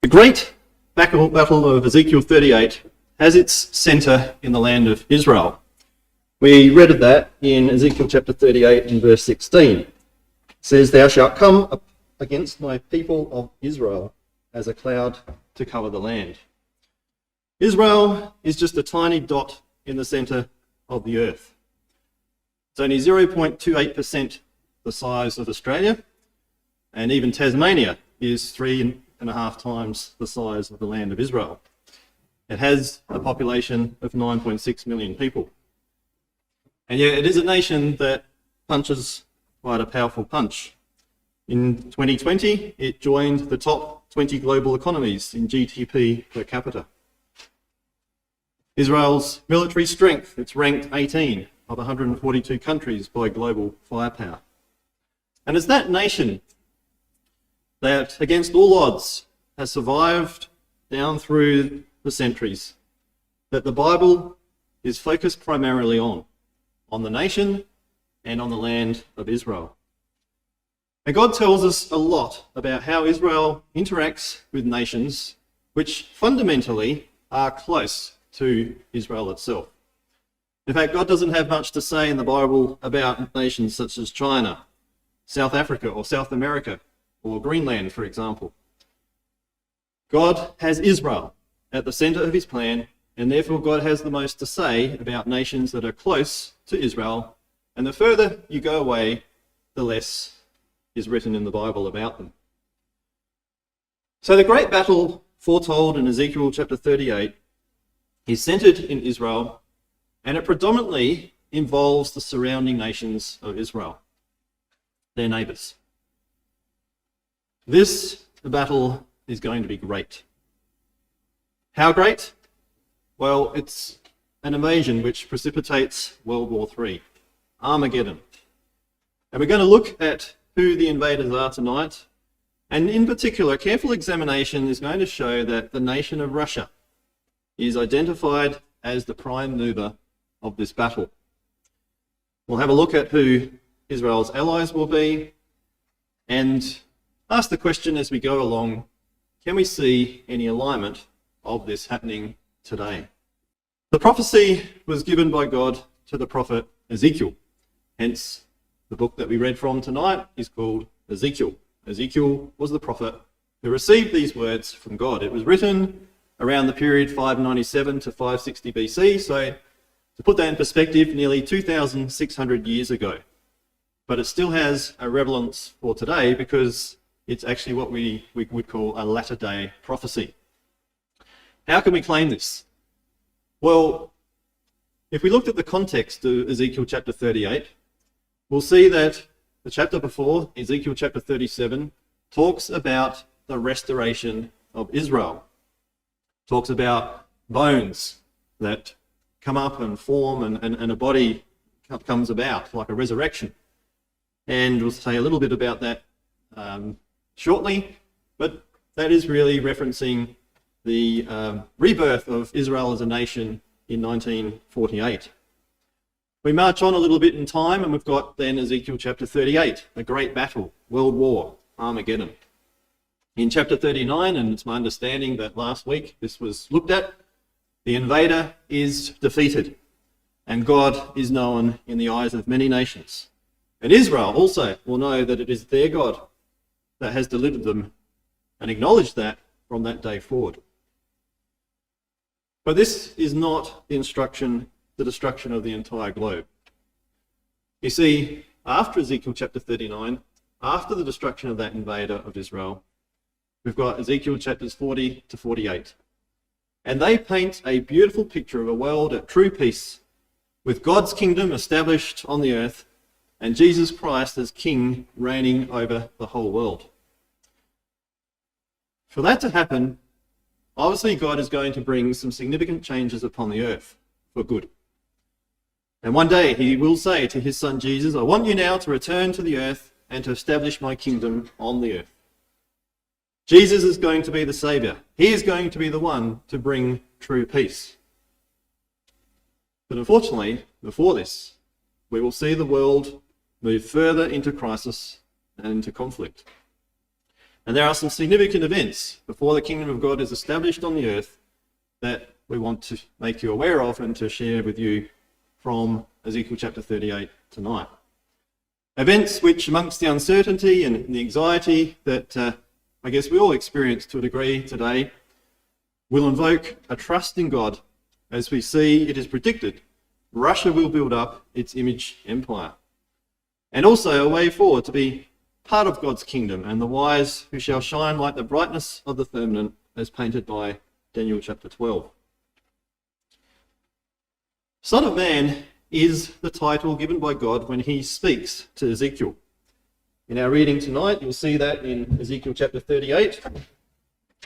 The great battle of Ezekiel 38 has its centre in the land of Israel. We read of that in Ezekiel chapter 38 and verse 16. It says, "Thou shalt come up against my people of Israel as a cloud to cover the land." Israel is just a tiny dot in the centre of the earth. It's only 0.28% the size of Australia, and even Tasmania is 3.5 times the size of the land of Israel. It has a population of 9.6 million people. And yet it is a nation that punches quite a powerful punch. In 2020, it joined the top 20 global economies in GDP per capita. Israel's military strength, it's ranked 18 of 142 countries by global firepower. And it's that nation that, against all odds, has survived down through the centuries that the Bible is focused primarily on the nation and on the land of Israel. And God tells us a lot about how Israel interacts with nations which fundamentally are close to Israel itself. In fact, God doesn't have much to say in the Bible about nations such as China, South Africa, or South America, or Greenland, for example. God has Israel at the centre of his plan, and therefore God has the most to say about nations that are close to Israel, and the further you go away, the less is written in the Bible about them. So the great battle foretold in Ezekiel chapter 38 is centred in Israel, and it predominantly involves the surrounding nations of Israel, their neighbours. This battle is going to be great. How great? Well, it's an invasion which precipitates World War III, Armageddon. And we're going to look at who the invaders are tonight. And in particular, careful examination is going to show that the nation of Russia is identified as the prime mover of this battle. We'll have a look at who Israel's allies will be and ask the question as we go along, can we see any alignment of this happening today? The prophecy was given by God to the prophet Ezekiel. Hence, the book that we read from tonight is called Ezekiel. Ezekiel was the prophet who received these words from God. It was written around the period 597 to 560 BC, so to put that in perspective, nearly 2,600 years ago. But it still has a relevance for today because it's actually what we would call a latter-day prophecy. How can we claim this? Well, if we looked at the context of Ezekiel chapter 38, we'll see that the chapter before, Ezekiel chapter 37, talks about the restoration of Israel. Talks about bones that come up and form and a body comes about, like a resurrection. And we'll say a little bit about that shortly, but that is really referencing the rebirth of Israel as a nation in 1948. We march on a little bit in time and we've got then Ezekiel chapter 38, a great battle, World War, Armageddon. In chapter 39, and it's my understanding that last week this was looked at, the invader is defeated and God is known in the eyes of many nations. And Israel also will know that it is their God that has delivered them and acknowledge that from that day forward. But this is not the destruction of the entire globe. You see, after Ezekiel chapter 39, after the destruction of that invader of Israel, we've got Ezekiel chapters 40 to 48. And they paint a beautiful picture of a world at true peace, with God's kingdom established on the earth and Jesus Christ as King reigning over the whole world. For that to happen, obviously God is going to bring some significant changes upon the earth for good. And one day he will say to his son Jesus, I want you now to return to the earth and to establish my kingdom on the earth. Jesus is going to be the Saviour. He is going to be the one to bring true peace. But unfortunately, before this, we will see the world move further into crisis and into conflict. And there are some significant events before the kingdom of God is established on the earth that we want to make you aware of and to share with you from Ezekiel chapter 38 tonight. Events which, amongst the uncertainty and the anxiety that I guess we all experience to a degree today, will invoke a trust in God as we see it is predicted Russia will build up its image empire. And also a way forward to be part of God's kingdom and the wise who shall shine like the brightness of the firmament as painted by Daniel chapter 12. Son of Man is the title given by God when he speaks to Ezekiel. In our reading tonight, you'll see that in Ezekiel chapter 38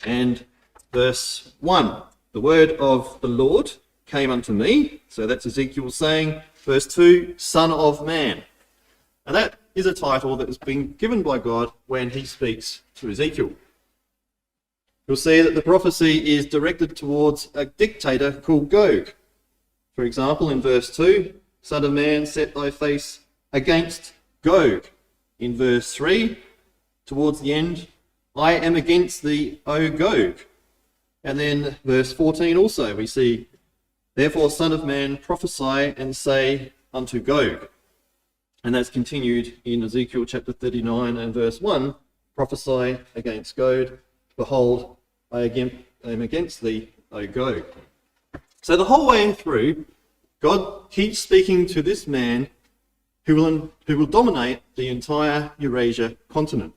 and verse 1. The word of the Lord came unto me. So that's Ezekiel saying, verse 2, Son of Man. And that is a title that has been given by God when he speaks to Ezekiel. You'll see that the prophecy is directed towards a dictator called Gog. For example, in verse 2, Son of man, set thy face against Gog. In verse 3, towards the end, I am against thee, O Gog. And then verse 14 also, we see, therefore, Son of man, prophesy and say unto Gog. And that's continued in Ezekiel chapter 39 and verse 1, prophesy against Gog. Behold, I again am against thee, O Gog. So the whole way through, God keeps speaking to this man who will dominate the entire Eurasia continent.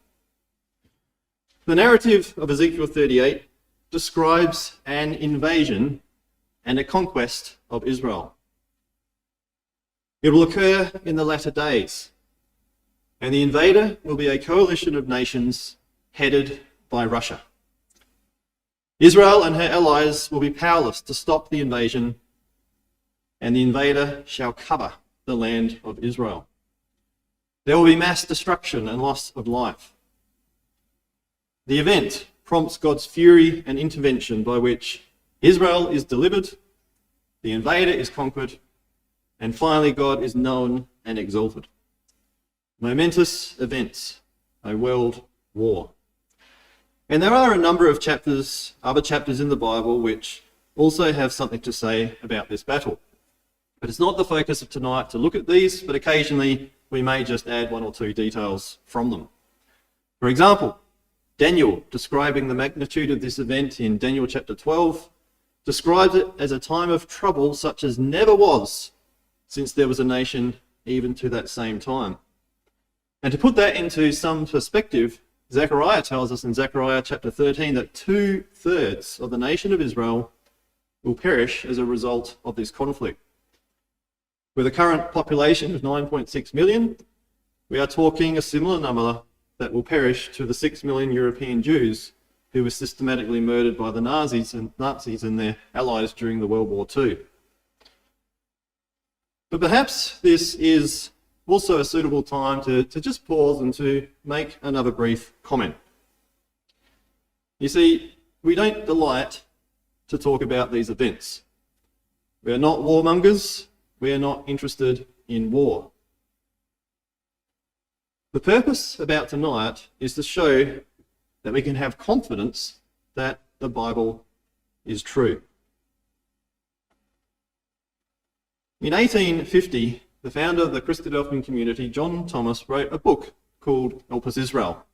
The narrative of Ezekiel 38 describes an invasion and a conquest of Israel. It will occur in the latter days, and the invader will be a coalition of nations headed by Russia. Israel and her allies will be powerless to stop the invasion, and the invader shall cover the land of Israel. There will be mass destruction and loss of life. The event prompts God's fury and intervention by which Israel is delivered, the invader is conquered, and finally God is known and exalted. Momentous events, a world war. And there are a number of other chapters in the Bible which also have something to say about this battle. But it's not the focus of tonight to look at these, but occasionally we may just add one or two details from them. For example, Daniel, describing the magnitude of this event in Daniel chapter 12, describes it as a time of trouble such as never was since there was a nation even to that same time. And to put that into some perspective, Zechariah tells us in Zechariah chapter 13 that 2/3 of the nation of Israel will perish as a result of this conflict. With a current population of 9.6 million, we are talking a similar number that will perish to the 6 million European Jews who were systematically murdered by the Nazis and their allies during the World War II. But perhaps this is also a suitable time to just pause and to make another brief comment. You see, we don't delight to talk about these events. We are not warmongers. We are not interested in war. The purpose about tonight is to show that we can have confidence that the Bible is true. In 1850, the founder of the Christadelphian community, John Thomas, wrote a book called Elpis Israel.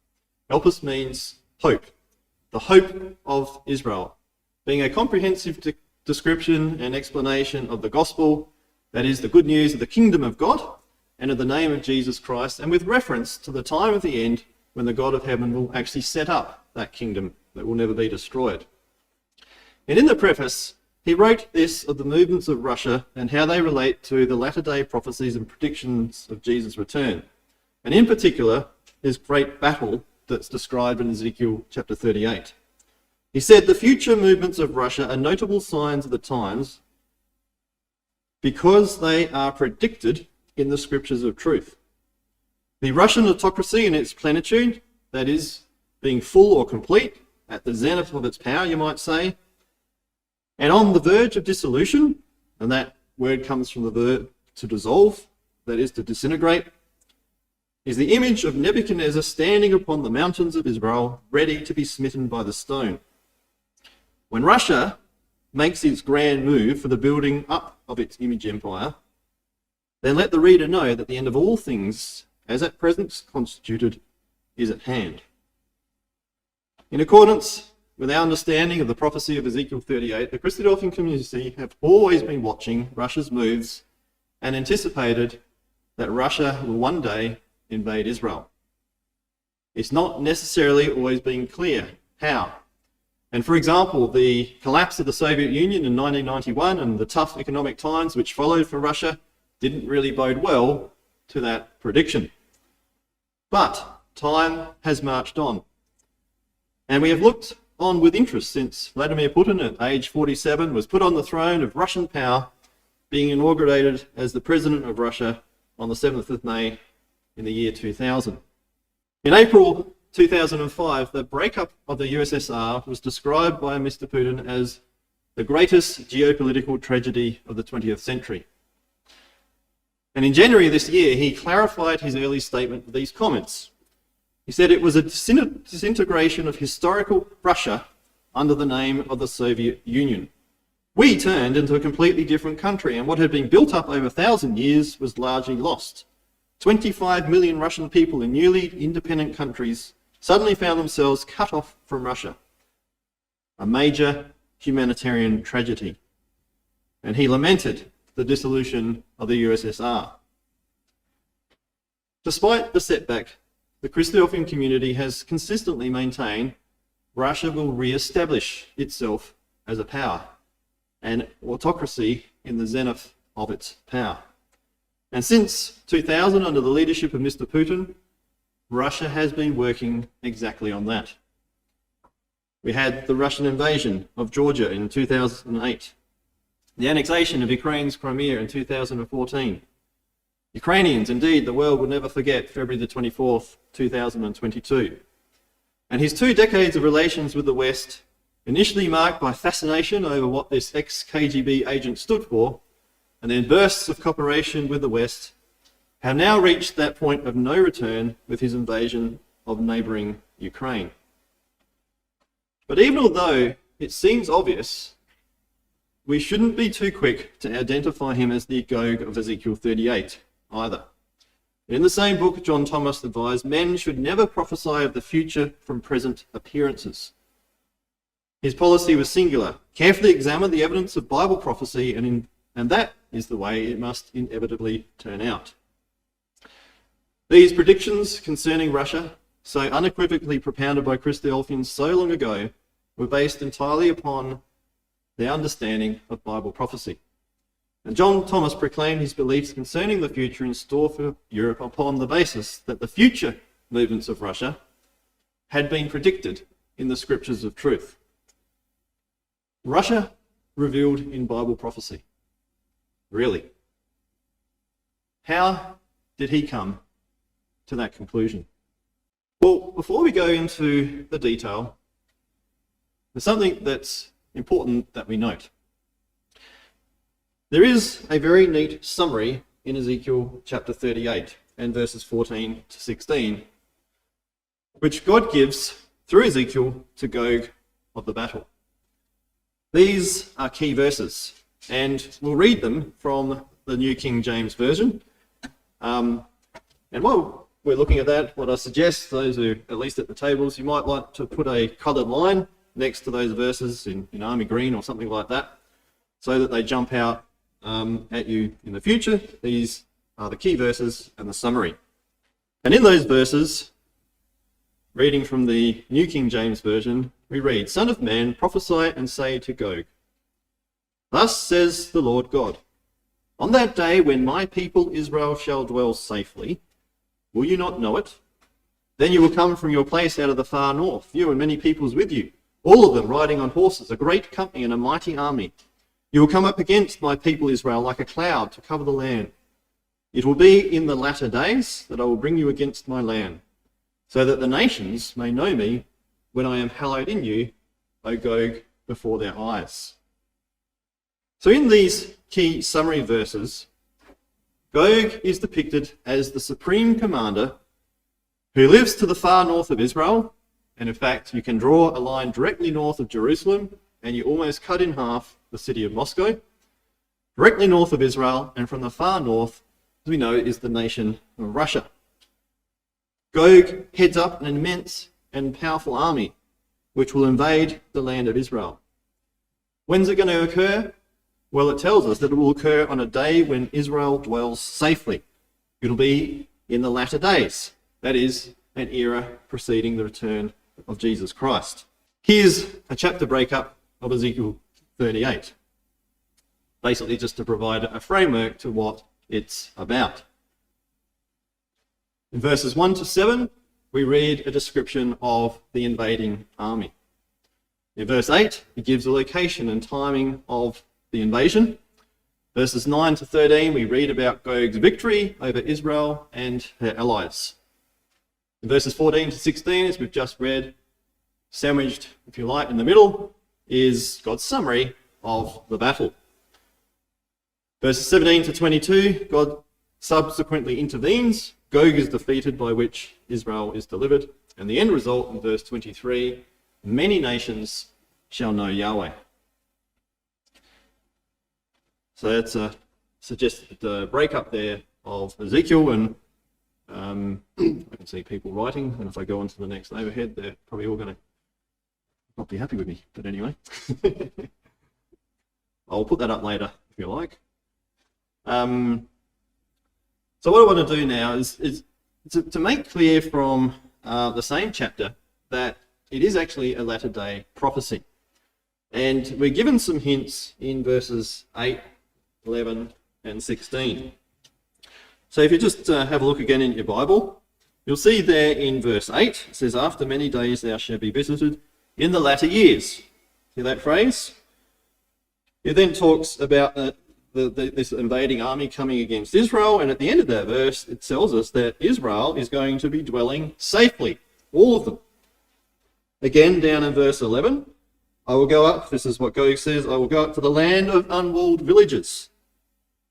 Elpis means hope, the hope of Israel, being a comprehensive description and explanation of the gospel, that is the good news of the kingdom of God and of the name of Jesus Christ, and with reference to the time of the end when the God of heaven will actually set up that kingdom that will never be destroyed. And in the preface, he wrote this of the movements of Russia and how they relate to the latter-day prophecies and predictions of Jesus' return. And in particular, his great battle that's described in Ezekiel chapter 38. He said, the future movements of Russia are notable signs of the times because they are predicted in the scriptures of truth. The Russian autocracy in its plenitude, that is, being full or complete, at the zenith of its power, you might say, and on the verge of dissolution, and that word comes from the verb to dissolve, that is, to disintegrate, is the image of Nebuchadnezzar standing upon the mountains of Israel, ready to be smitten by the stone. When Russia makes its grand move for the building up of its image empire, then let the reader know that the end of all things, as at present constituted, is at hand. In accordance with our understanding of the prophecy of Ezekiel 38, the Christadelphian community have always been watching Russia's moves and anticipated that Russia will one day invade Israel. It's not necessarily always been clear how. And for example, the collapse of the Soviet Union in 1991 and the tough economic times which followed for Russia didn't really bode well to that prediction. But time has marched on. And we have looked on with interest since Vladimir Putin at age 47 was put on the throne of Russian power, being inaugurated as the President of Russia on the 7th of May in the year 2000. In April 2005, the breakup of the USSR was described by Mr. Putin as the greatest geopolitical tragedy of the 20th century. And in January this year, he clarified his early statement with these comments. He said it was a disintegration of historical Russia under the name of the Soviet Union. We turned into a completely different country, and what had been built up over 1,000 years was largely lost. 25 million Russian people in newly independent countries suddenly found themselves cut off from Russia. A major humanitarian tragedy. And he lamented the dissolution of the USSR. Despite the setback, the Christadelphian community has consistently maintained Russia will re-establish itself as a power, an autocracy in the zenith of its power. And since 2000, under the leadership of Mr. Putin, Russia has been working exactly on that. We had the Russian invasion of Georgia in 2008, the annexation of Ukraine's Crimea in 2014. Ukrainians, indeed, the world will never forget February the 24th, 2022. And his 2 decades of relations with the West, initially marked by fascination over what this ex-KGB agent stood for, and then bursts of cooperation with the West, have now reached that point of no return with his invasion of neighbouring Ukraine. But even although it seems obvious, we shouldn't be too quick to identify him as the Gog of Ezekiel 38 either. In the same book, John Thomas advised men should never prophesy of the future from present appearances. His policy was singular: carefully examine the evidence of Bible prophecy, and that is the way it must inevitably turn out. These predictions concerning Russia, so unequivocally propounded by Christadelphians so long ago, were based entirely upon their understanding of Bible prophecy. And John Thomas proclaimed his beliefs concerning the future in store for Europe upon the basis that the future movements of Russia had been predicted in the scriptures of truth. Russia revealed in Bible prophecy. Really? How did he come to that conclusion? Well, before we go into the detail, there's something that's important that we note. There is a very neat summary in Ezekiel chapter 38 and verses 14 to 16, which God gives through Ezekiel to Gog of the battle. These are key verses, and we'll read them from the New King James Version. And while we're looking at that, what I suggest, those who at least at the tables, you might like to put a coloured line next to those verses in army green or something like that, so that they jump out at you in the future. These are the key verses and the summary. And in those verses, reading from the New King James Version, we read, "Son of man, prophesy and say to Gog, thus says the Lord God, on that day when my people Israel shall dwell safely, will you not know it? Then you will come from your place out of the far north, you and many peoples with you, all of them riding on horses, a great company and a mighty army. You will come up against my people Israel like a cloud to cover the land. It will be in the latter days that I will bring you against my land, so that the nations may know me when I am hallowed in you, O Gog, before their eyes." So in these key summary verses, Gog is depicted as the supreme commander who lives to the far north of Israel. And in fact, you can draw a line directly north of Jerusalem, and you almost cut in half the city of Moscow, directly north of Israel, and from the far north, as we know, is the nation of Russia. Gog heads up an immense and powerful army, which will invade the land of Israel. When's it going to occur? Well, it tells us that it will occur on a day when Israel dwells safely. It'll be in the latter days. That is, an era preceding the return of Jesus Christ. Here's a chapter breakup of Ezekiel 38. Basically just to provide a framework to what it's about. In verses 1 to 7, we read a description of the invading army. In verse 8, it gives the location and timing of the invasion. Verses 9 to 13, we read about Gog's victory over Israel and her allies. In verses 14 to 16, as we've just read, sandwiched, if you like, in the middle, is God's summary of the battle. Verses 17 to 22, God subsequently intervenes. Gog is defeated, by which Israel is delivered. And the end result in verse 23, many nations shall know Yahweh. So that's a suggested breakup there of Ezekiel, and I can see people writing, and if I go on to the next overhead, they're probably all going to not be happy with me. But anyway, I'll put that up later if you like. So what I want to do now is to make clear from the same chapter that it is actually a latter-day prophecy. And we're given some hints in verses 8, 11 and 16. So if you just have a look again in your Bible, you'll see there in verse 8, it says, "After many days thou shalt be visited in the latter years." See that phrase? It then talks about this invading army coming against Israel, and at the end of that verse, it tells us that Israel is going to be dwelling safely, all of them. Again, down in verse 11, "I will go up," this is what Gog says, "I will go up to the land of unwalled villages,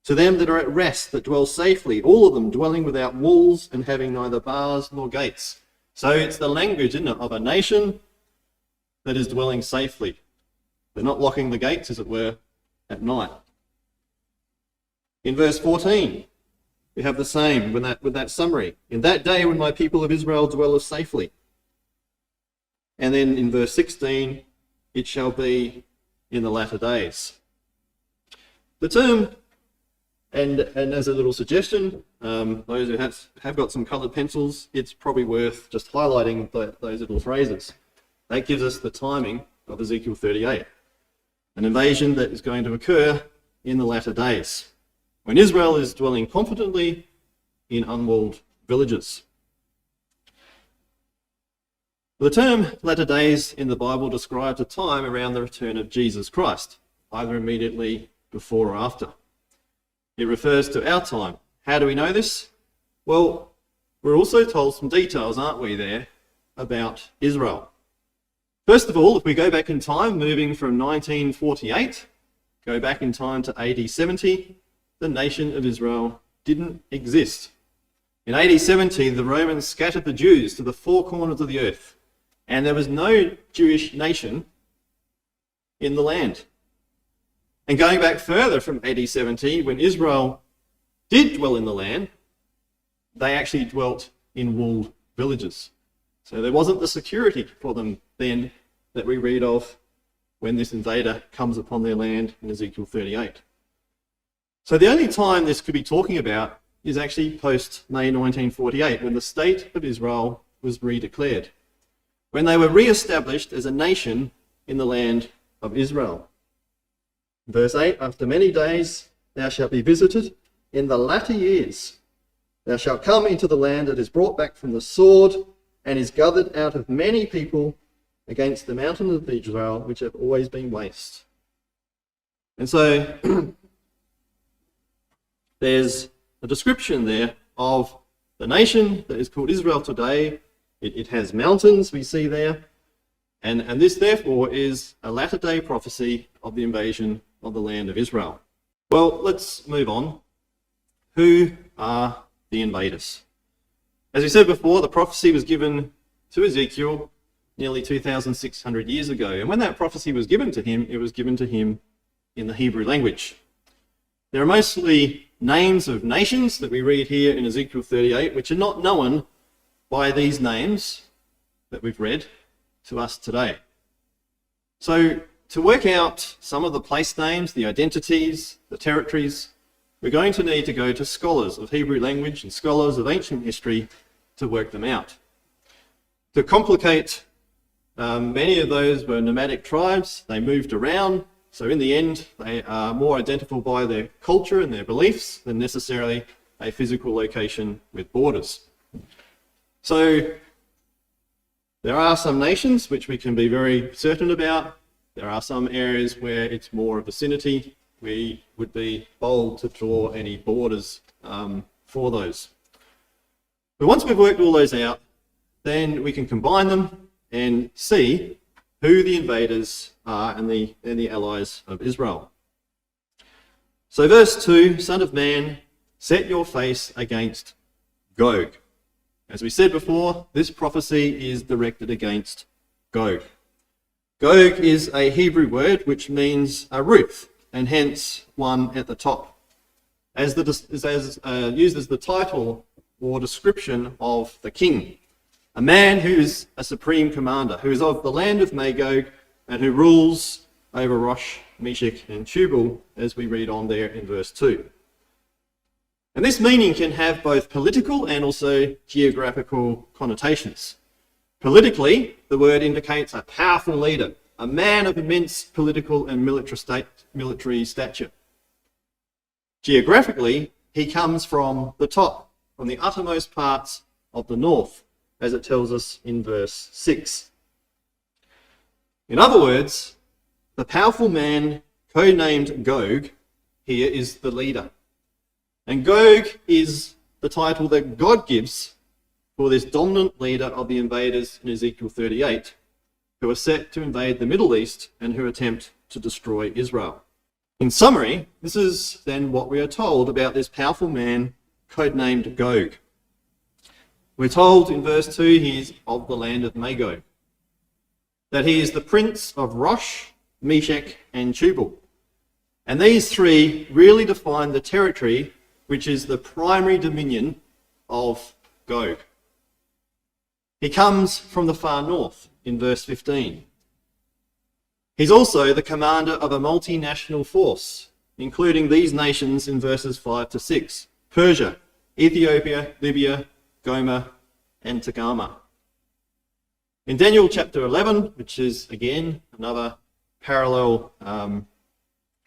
to them that are at rest, that dwell safely, all of them dwelling without walls and having neither bars nor gates." So it's the language, isn't it, of a nation that is dwelling safely. They're not locking the gates, as it were, at night. In verse 14, we have the same with that summary. "In that day when my people of Israel dwelleth safely." And then in verse 16, "It shall be in the latter days." The term, and as a little suggestion, those who have got some coloured pencils, it's probably worth just highlighting those little phrases. That gives us the timing of Ezekiel 38, an invasion that is going to occur in the latter days, when Israel is dwelling confidently in unwalled villages. The term latter days in the Bible describes a time around the return of Jesus Christ, either immediately before or after. It refers to our time. How do we know this? Well, we're also told some details, aren't we, there, about Israel. First of all, if we go back in time, moving from 1948, go back in time to AD 70, the nation of Israel didn't exist. In AD 70, the Romans scattered the Jews to the four corners of the earth, and there was no Jewish nation in the land. And going back further from AD 70, when Israel did dwell in the land, they actually dwelt in walled villages. So there wasn't the security for them then that we read of when this invader comes upon their land in Ezekiel 38. So the only time this could be talking about is actually post-May 1948, when the state of Israel was redeclared, when they were re-established as a nation in the land of Israel. Verse 8, "After many days thou shalt be visited in the latter years. Thou shalt come into the land that is brought back from the sword and is gathered out of many people against the mountains of Israel, which have always been waste." And so there's a description there of the nation that is called Israel today. It has mountains, we see there. And this, therefore, is a latter-day prophecy of the invasion of the land of Israel. Well, let's move on. Who are the invaders? As we said before, the prophecy was given to Ezekiel nearly 2,600 years ago. And when that prophecy was given to him, it was given to him in the Hebrew language. There are mostly names of nations that we read here in Ezekiel 38, which are not known by these names that we've read to us today. So to work out some of the place names, the identities, the territories, we're going to need to go to scholars of Hebrew language and scholars of ancient history to work them out. To complicate, many of those were nomadic tribes. They moved around. So in the end, they are more identifiable by their culture and their beliefs than necessarily a physical location with borders. So there are some nations which we can be very certain about. There are some areas where it's more a vicinity. We would be bold to draw any borders for those. But once we've worked all those out, then we can combine them and see who the invaders are and the allies of Israel. So verse 2, Son of man, set your face against Gog. As we said before, this prophecy is directed against Gog. Gog is a Hebrew word which means a roof, and hence one at the top, used as the title or description of the king. A man who is a supreme commander, who is of the land of Magog, and who rules over Rosh, Meshech, and Tubal, as we read on there in verse 2. And this meaning can have both political and also geographical connotations. Politically, the word indicates a powerful leader, a man of immense political and military stature. Geographically, he comes from the top, from the uttermost parts of the north, as it tells us in verse 6. In other words, the powerful man, codenamed Gog, here is the leader. And Gog is the title that God gives for this dominant leader of the invaders in Ezekiel 38, who are set to invade the Middle East and who attempt to destroy Israel. In summary, this is then what we are told about this powerful man, codenamed Gog. We're told in verse 2 he is of the land of Magog, that he is the prince of Rosh, Meshech, and Tubal. And these three really define the territory which is the primary dominion of Gog. He comes from the far north in verse 15. He's also the commander of a multinational force, including these nations in verses 5 to 6, Persia, Ethiopia, Libya, Gomer, and Togarmah. In Daniel chapter 11, which is again another parallel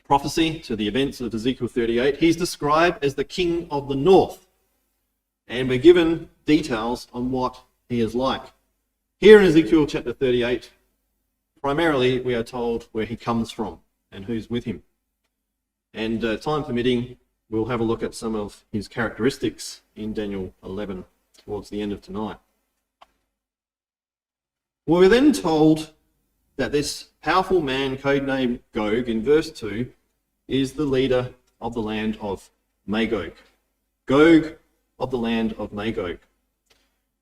prophecy to the events of Ezekiel 38, he's described as the king of the north, and we're given details on what he is like. Here in Ezekiel chapter 38, primarily we are told where he comes from and who's with him. And time permitting, we'll have a look at some of his characteristics in Daniel 11 towards the end of tonight. We're then told that this powerful man, codenamed Gog, in verse 2, is the leader of the land of Magog. Gog of the land of Magog.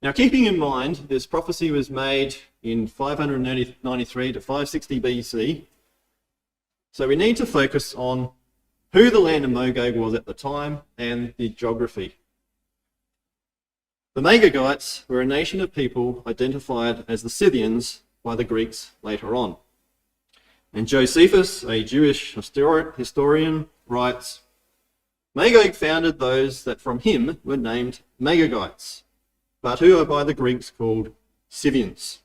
Now, keeping in mind this prophecy was made in 593 to 560 BC, so we need to focus on who the land of Magog was at the time and the geography. The Magogites were a nation of people identified as the Scythians by the Greeks later on. And Josephus, a Jewish historian, writes, Magog founded those that from him were named Magogites, but who are by the Greeks called Scythians.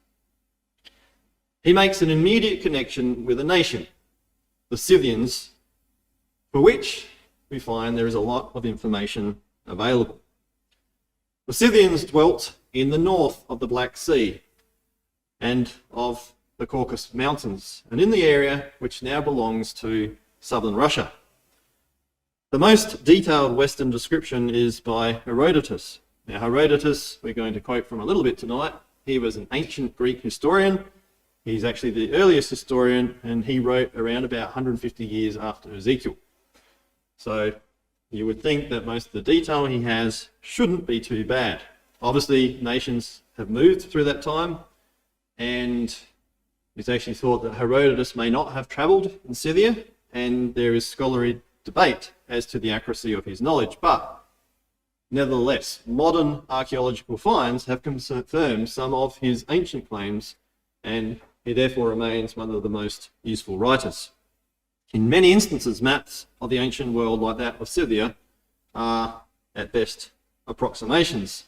He makes an immediate connection with a nation, the Scythians, for which we find there is a lot of information available. The Scythians dwelt in the north of the Black Sea and of the Caucasus Mountains, and in the area which now belongs to southern Russia. The most detailed Western description is by Herodotus. Now, Herodotus, we're going to quote from a little bit tonight. He was an ancient Greek historian. He's actually the earliest historian, and he wrote around about 150 years after Ezekiel. So you would think that most of the detail he has shouldn't be too bad. Obviously, nations have moved through that time, and it's actually thought that Herodotus may not have travelled in Scythia, and there is scholarly debate as to the accuracy of his knowledge. But nevertheless, modern archaeological finds have confirmed some of his ancient claims, and he therefore remains one of the most useful writers. In many instances, maps of the ancient world like that of Scythia are at best approximations.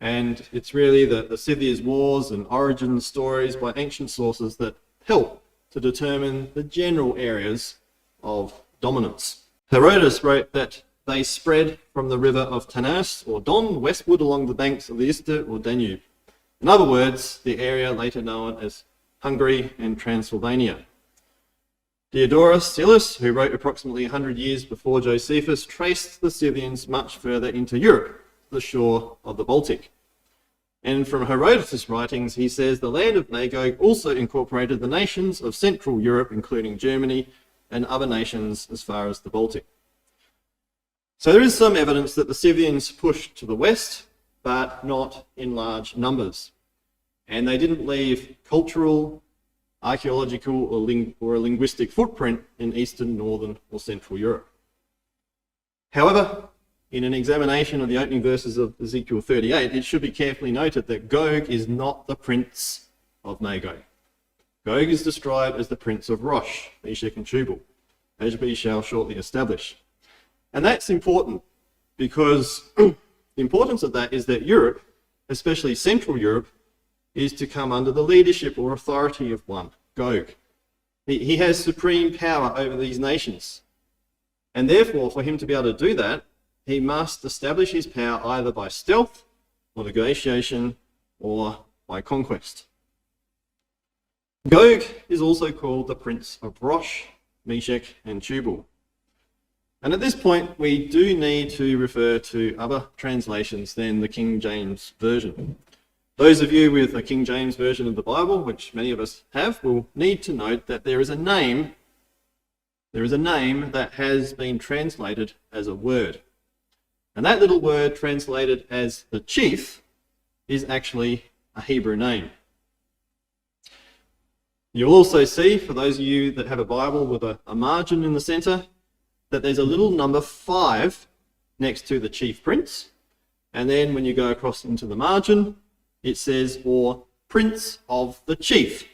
And it's really the Scythia's wars and origin stories by ancient sources that help to determine the general areas of dominance. Herodotus wrote that they spread from the river of Tanas or Don westward along the banks of the Ister or Danube. In other words, the area later known as Hungary and Transylvania. Diodorus Siculus, who wrote approximately 100 years before Josephus, traced the Scythians much further into Europe, the shore of the Baltic. And from Herodotus' writings, he says the land of Magog also incorporated the nations of Central Europe, including Germany and other nations as far as the Baltic. So there is some evidence that the Scythians pushed to the west, but not in large numbers. And they didn't leave cultural, archaeological, or a linguistic footprint in Eastern, Northern, or Central Europe. However, in an examination of the opening verses of Ezekiel 38, it should be carefully noted that Gog is not the prince of Magog. Gog is described as the prince of Rosh, Meshech, and Tubal, as we shall shortly establish. And that's important because the importance of that is that Europe, especially Central Europe, is to come under the leadership or authority of one, Gog. He has supreme power over these nations. And therefore, for him to be able to do that, he must establish his power either by stealth or negotiation or by conquest. Gog is also called the Prince of Rosh, Meshech, and Tubal. And at this point, we do need to refer to other translations than the King James Version. Those of you with a King James Version of the Bible, which many of us have, will need to note that there is a name that has been translated as a word. And that little word translated as the chief is actually a Hebrew name. You'll also see, for those of you that have a Bible with a margin in the centre, that there's a little number 5 next to the chief prince. And then when you go across into the margin, it says, or prince of the chief.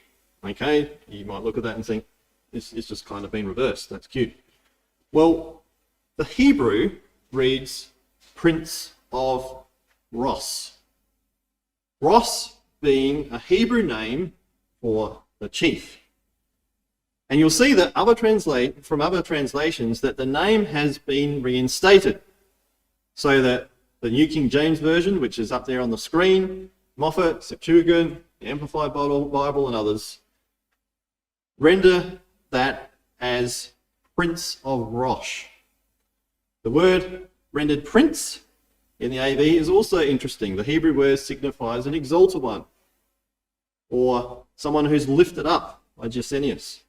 Okay, you might look at that and think, it's just kind of been reversed. That's cute. Well, the Hebrew reads Prince of Ross. Ross being a Hebrew name for the chief. And you'll see that from other translations that the name has been reinstated. So that the New King James Version, which is up there on the screen, Moffat, Septuagint, the Amplified Bible, and others, render that as Prince of Rosh. The word rendered prince in the AV is also interesting. The Hebrew word signifies an exalted one, or someone who's lifted up by Gesenius.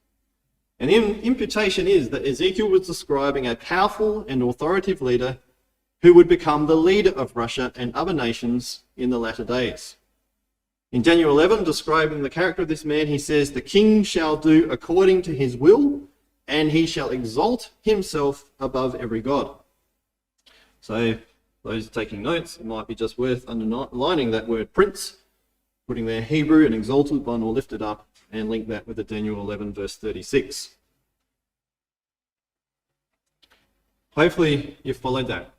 And the imputation is that Ezekiel was describing a powerful and authoritative leader who would become the leader of Russia and other nations in the latter days. In Daniel 11, describing the character of this man, he says, "The king shall do according to his will, and he shall exalt himself above every god." So those taking notes, it might be just worth underlining that word prince, putting there Hebrew, an exalted one or lifted up, and link that with the Daniel 11 verse 36. Hopefully you've followed that,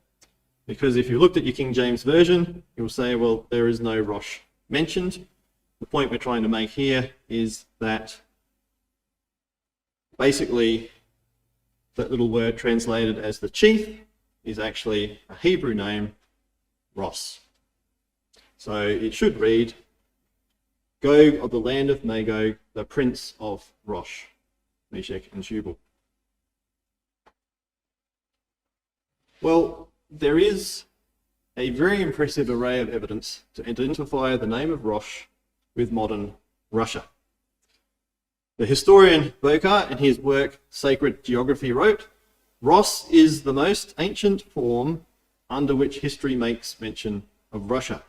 because if you looked at your King James Version, you'll say, well, there is no Rosh mentioned. The point we're trying to make here is that basically that little word translated as the chief is actually a Hebrew name, Ross. So it should read, Gog of the land of Magog, the prince of Rosh, Meshech, and Tubal. Well, there is a very impressive array of evidence to identify the name of Rosh with modern Russia. The historian Bokar, in his work Sacred Geography, wrote, "Ross is the most ancient form under which history makes mention of Russia."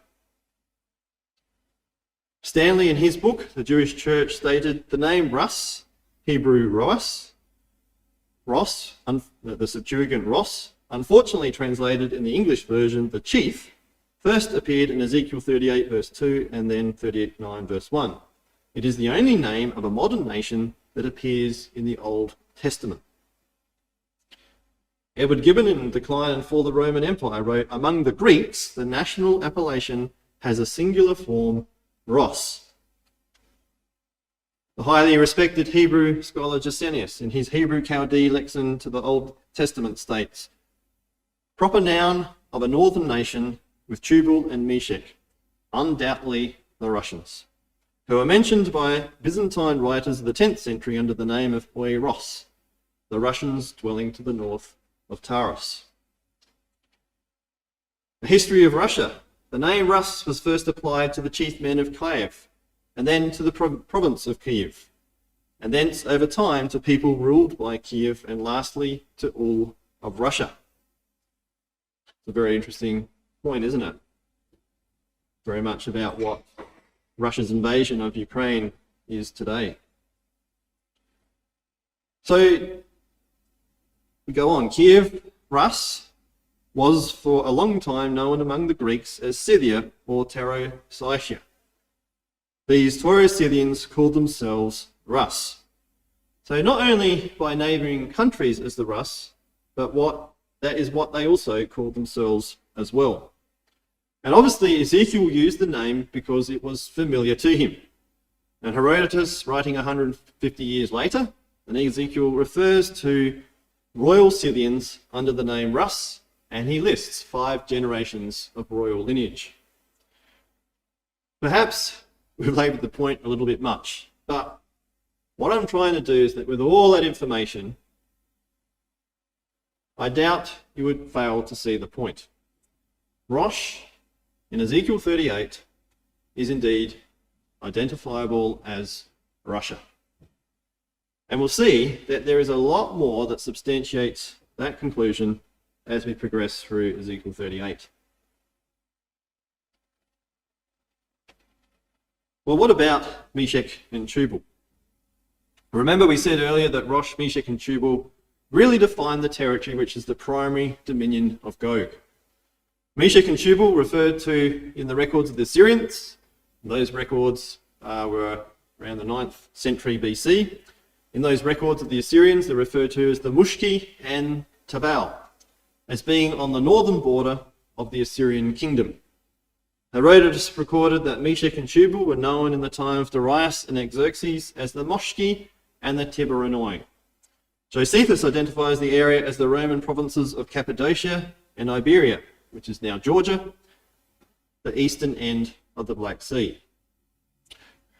Stanley, in his book, The Jewish Church, stated the name Rus, Hebrew Roas, Ross, the Septuagint Ross, unfortunately translated in the English version, the chief, first appeared in Ezekiel 38 verse 2 and then 39 verse 1. It is the only name of a modern nation that appears in the Old Testament. Edward Gibbon, in Decline and Fall of the Roman Empire, wrote, among the Greeks, the national appellation has a singular form, Ross. The highly respected Hebrew scholar Gesenius, in his Hebrew Chaldee lexicon to the Old Testament, states, proper noun of a northern nation with Tubal and Meshech, undoubtedly the Russians, who are mentioned by Byzantine writers of the 10th century under the name of Oiros, the Russians dwelling to the north of Taurus. The history of Russia. The name Rus was first applied to the chief men of Kiev, and then to the province of Kiev, and thence over time to people ruled by Kiev, and lastly to all of Russia. It's a very interesting point, isn't it? Very much about what Russia's invasion of Ukraine is today. So we go on. Kiev, Rus, was for a long time known among the Greeks as Scythia or Taro-Cilicia. These Tauro-Scythians called themselves Rus. So not only by neighbouring countries as the Rus, but that is what they also called themselves as well. And obviously Ezekiel used the name because it was familiar to him. And Herodotus, writing 150 years later, and Ezekiel refers to royal Scythians under the name Rus, and he lists 5 generations of royal lineage. Perhaps we've laboured the point a little bit much, but what I'm trying to do is that with all that information, I doubt you would fail to see the point. Rosh in Ezekiel 38 is indeed identifiable as Russia. And we'll see that there is a lot more that substantiates that conclusion as we progress through Ezekiel 38. Well, what about Meshech and Tubal? Remember we said earlier that Rosh, Meshech and Tubal really define the territory which is the primary dominion of Gog. Meshech and Tubal referred to in the records of the Assyrians. Those records were around the 9th century BC. In those records of the Assyrians, they're referred to as the Mushki and Tabal, as being on the northern border of the Assyrian kingdom. Herodotus recorded that Meshech and Tubal were known in the time of Darius and Xerxes as the Moshki and the Tiberonoi. Josephus identifies the area as the Roman provinces of Cappadocia and Iberia, which is now Georgia, the eastern end of the Black Sea.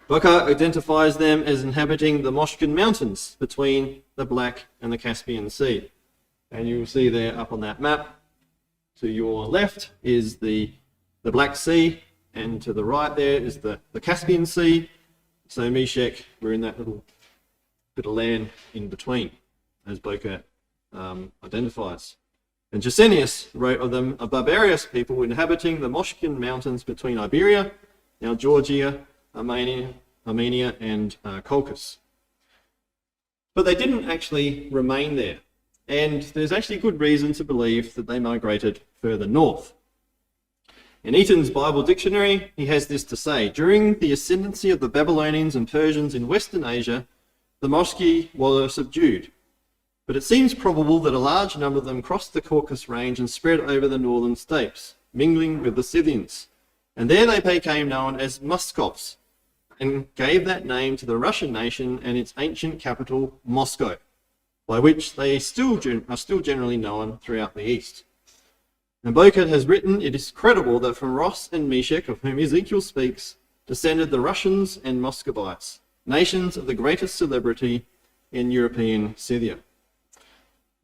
Boka identifies them as inhabiting the Moshkin Mountains between the Black and the Caspian Sea. And you'll see there up on that map, to your left is the Black Sea, and to the right there is the Caspian Sea. So Meshech, we're in that little bit of land in between, as Boka identifies. And Gesenius wrote of them a barbarous people inhabiting the Moshkin Mountains between Iberia, now Georgia, Armenia and Colchis. But they didn't actually remain there. And there's actually good reason to believe that they migrated further north. In Eaton's Bible Dictionary, he has this to say: during the ascendancy of the Babylonians and Persians in Western Asia, the Moshki were subdued. But it seems probable that a large number of them crossed the Caucasus Range and spread over the northern steppes, mingling with the Scythians. And there they became known as Muskovs, and gave that name to the Russian nation and its ancient capital, Moscow, by which they are still generally known throughout the East. And Boka has written, it is credible that from Ross and Meshech, of whom Ezekiel speaks, descended the Russians and Muscovites, nations of the greatest celebrity in European Scythia.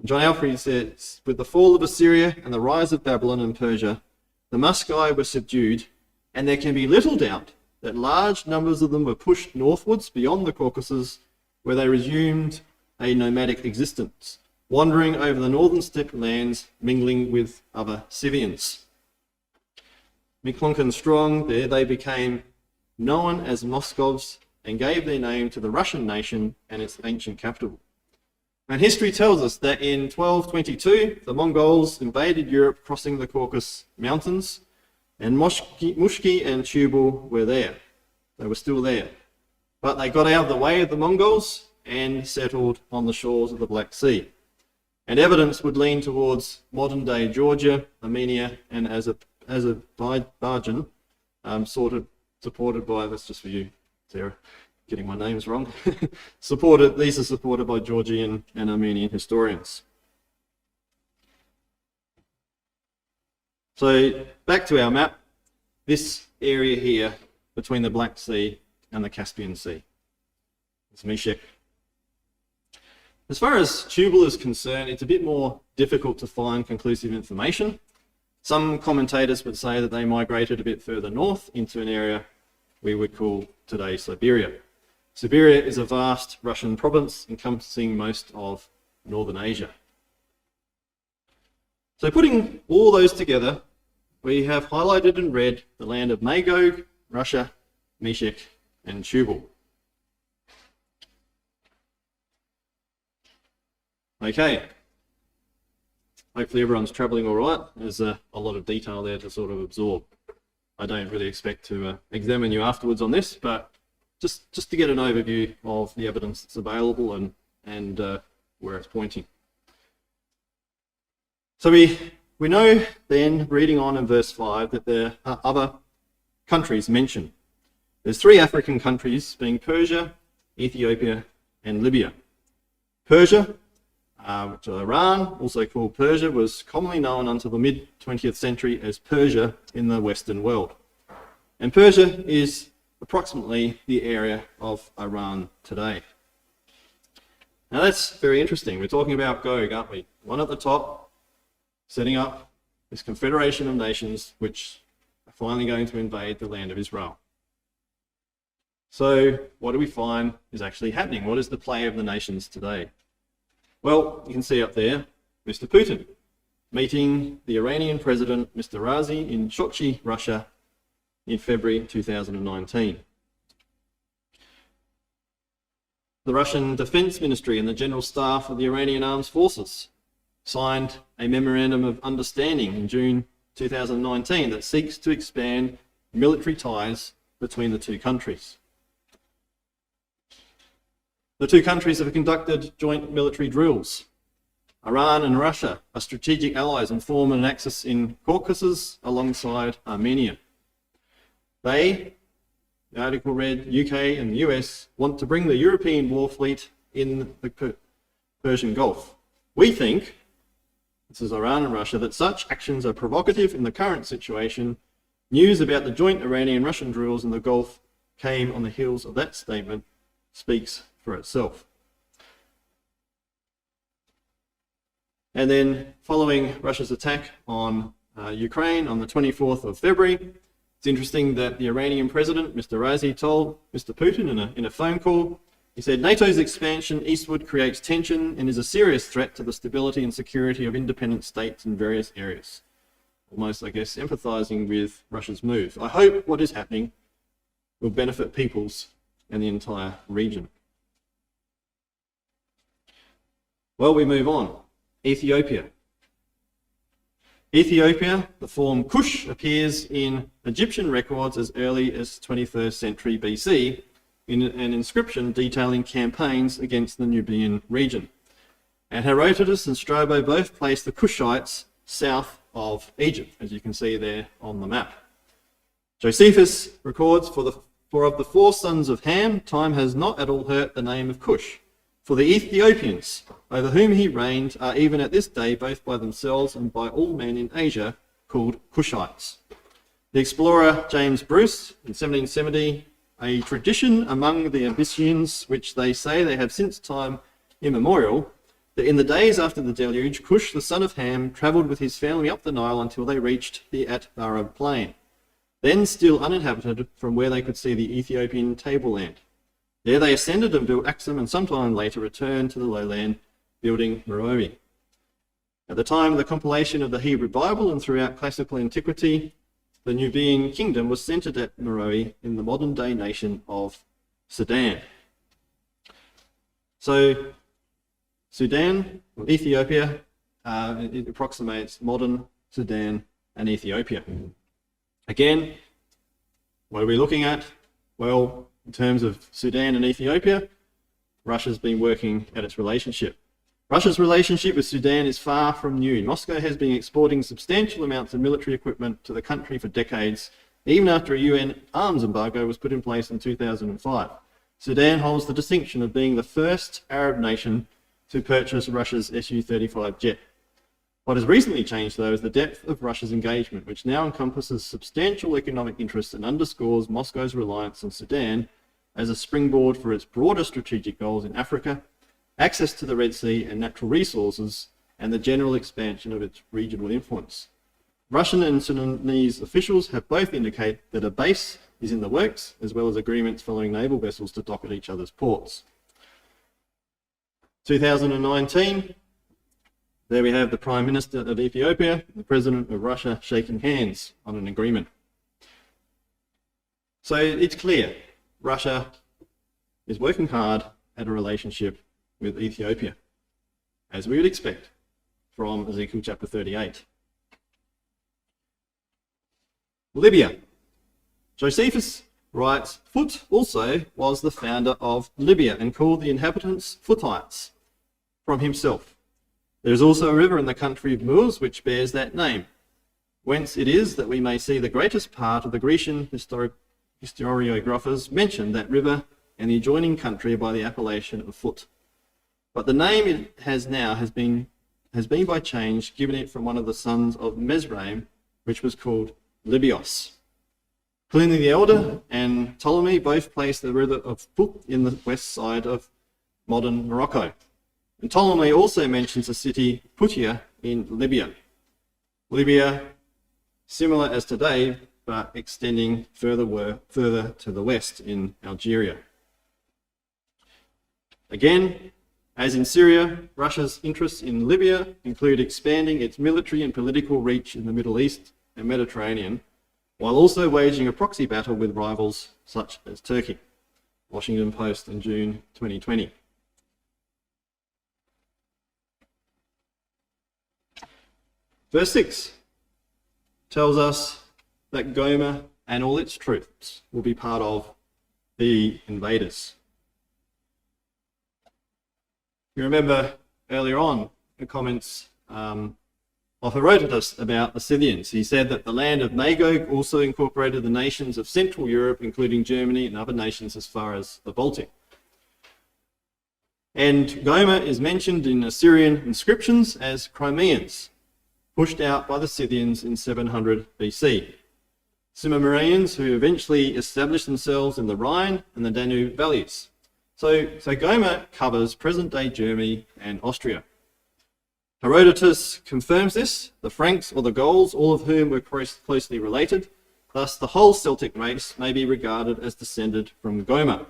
John Alfrey says, with the fall of Assyria and the rise of Babylon and Persia, the Muscoi were subdued, and there can be little doubt that large numbers of them were pushed northwards beyond the Caucasus, where they resumed a nomadic existence, wandering over the northern steppe lands, mingling with other Scythians. McClunkin Strong, there they became known as Moscovs, and gave their name to the Russian nation and its ancient capital. And history tells us that in 1222, the Mongols invaded Europe, crossing the Caucasus Mountains, and Mushki and Tubal were there. They were still there. But they got out of the way of the Mongols and settled on the shores of the Black Sea. And evidence would lean towards modern-day Georgia, Armenia, and Azerbaijan, sort of supported by, that's just for you, Sarah, getting my names wrong. These are supported by Georgian and Armenian historians. So back to our map, this area here between the Black Sea and the Caspian Sea. It's Meshech. As far as Tubal is concerned, it's a bit more difficult to find conclusive information. Some commentators would say that they migrated a bit further north into an area we would call today Siberia. Siberia is a vast Russian province encompassing most of northern Asia. So putting all those together, we have highlighted in red the land of Magog, Russia, Meshech, and Tubal. Okay, hopefully everyone's travelling all right. There's a lot of detail there to sort of absorb. I don't really expect to examine you afterwards on this, but just to get an overview of the evidence that's available and where it's pointing. So we know then, reading on in verse 5, that there are other countries mentioned. There's 3 African countries, being Persia, Ethiopia, and Libya. Persia, which Iran, also called Persia, was commonly known until the mid-20th century as Persia in the Western world. And Persia is approximately the area of Iran today. Now that's very interesting. We're talking about Gog, aren't we? One at the top, setting up this confederation of nations which are finally going to invade the land of Israel. So what do we find is actually happening? What is the play of the nations today? Well, you can see up there, Mr. Putin meeting the Iranian president, Mr. Raisi, in Sochi, Russia, in February 2019. The Russian Defense Ministry and the General Staff of the Iranian Armed Forces signed a memorandum of understanding in June 2019 that seeks to expand military ties between the 2 countries. The 2 countries have conducted joint military drills. Iran and Russia are strategic allies and form an axis in Caucasus alongside Armenia. They, the article read, UK and the US want to bring the European war fleet in the Persian Gulf. We think, this is Iran and Russia, that such actions are provocative in the current situation. News about the joint Iranian-Russian drills in the Gulf came on the heels of that statement, speaks for itself. And then following Russia's attack on Ukraine on the 24th of February, it's interesting that the Iranian president, Mr. Raisi, told Mr. Putin in a phone call, he said, NATO's expansion eastward creates tension and is a serious threat to the stability and security of independent states in various areas. Almost, I guess, empathising with Russia's move. I hope what is happening will benefit peoples and the entire region. Well, we move on. Ethiopia. Ethiopia, the form Kush, appears in Egyptian records as early as 21st century BC in an inscription detailing campaigns against the Nubian region. And Herodotus and Strabo both place the Kushites south of Egypt, as you can see there on the map. Josephus records, for of the 4 sons of Ham, time has not at all hurt the name of Cush. For the Ethiopians, over whom he reigned, are even at this day, both by themselves and by all men in Asia, called Cushites. The explorer James Bruce, in 1770, a tradition among the Abyssinians, which they say they have since time immemorial, that in the days after the deluge, Cush, the son of Ham, travelled with his family up the Nile until they reached the Atbara plain, then still uninhabited, from where they could see the Ethiopian tableland. There they ascended and built Axum, and sometime later returned to the lowland, building Meroe. At the time of the compilation of the Hebrew Bible and throughout classical antiquity, the Nubian kingdom was centered at Meroe in the modern-day nation of Sudan. So Sudan, or Ethiopia, it approximates modern Sudan and Ethiopia. Again, what are we looking at? Well, in terms of Sudan and Ethiopia, Russia's been working at its relationship. Russia's relationship with Sudan is far from new. Moscow has been exporting substantial amounts of military equipment to the country for decades, even after a UN arms embargo was put in place in 2005. Sudan holds the distinction of being the first Arab nation to purchase Russia's Su-35 jet. What has recently changed, though, is the depth of Russia's engagement, which now encompasses substantial economic interests and underscores Moscow's reliance on Sudan as a springboard for its broader strategic goals in Africa, access to the Red Sea and natural resources, and the general expansion of its regional influence. Russian and Sudanese officials have both indicated that a base is in the works, as well as agreements following naval vessels to dock at each other's ports. 2019, there we have the Prime Minister of Ethiopia and the President of Russia shaking hands on an agreement. So it's clear, Russia is working hard at a relationship with Ethiopia, as we would expect from Ezekiel chapter 38. Libya. Josephus writes, Phut also was the founder of Libya and called the inhabitants Phutites from himself. There is also a river in the country of Moors which bears that name, whence it is that we may see the greatest part of the Grecian historiographers mention that river and the adjoining country by the appellation of Phut. But the name it has now has been by change given it from one of the sons of Mesraim, which was called Libyos. Pliny the Elder and Ptolemy both placed the river of Phut in the west side of modern Morocco. And Ptolemy also mentions the city Putia in Libya. Libya, similar as today, but extending further to the west in Algeria. Again, as in Syria, Russia's interests in Libya include expanding its military and political reach in the Middle East and Mediterranean, while also waging a proxy battle with rivals such as Turkey. Washington Post in June 2020. Verse 6 tells us that Gomer and all its troops will be part of the invaders. You remember earlier on the comments of Herodotus about the Scythians. He said that the land of Magog also incorporated the nations of Central Europe, including Germany and other nations as far as the Baltic. And Gomer is mentioned in Assyrian inscriptions as Crimeans, pushed out by the Scythians in 700 BC. Cimmerians who eventually established themselves in the Rhine and the Danube valleys. So Gomer covers present-day Germany and Austria. Herodotus confirms this, the Franks or the Gauls, all of whom were closely related. Thus, the whole Celtic race may be regarded as descended from Gomer.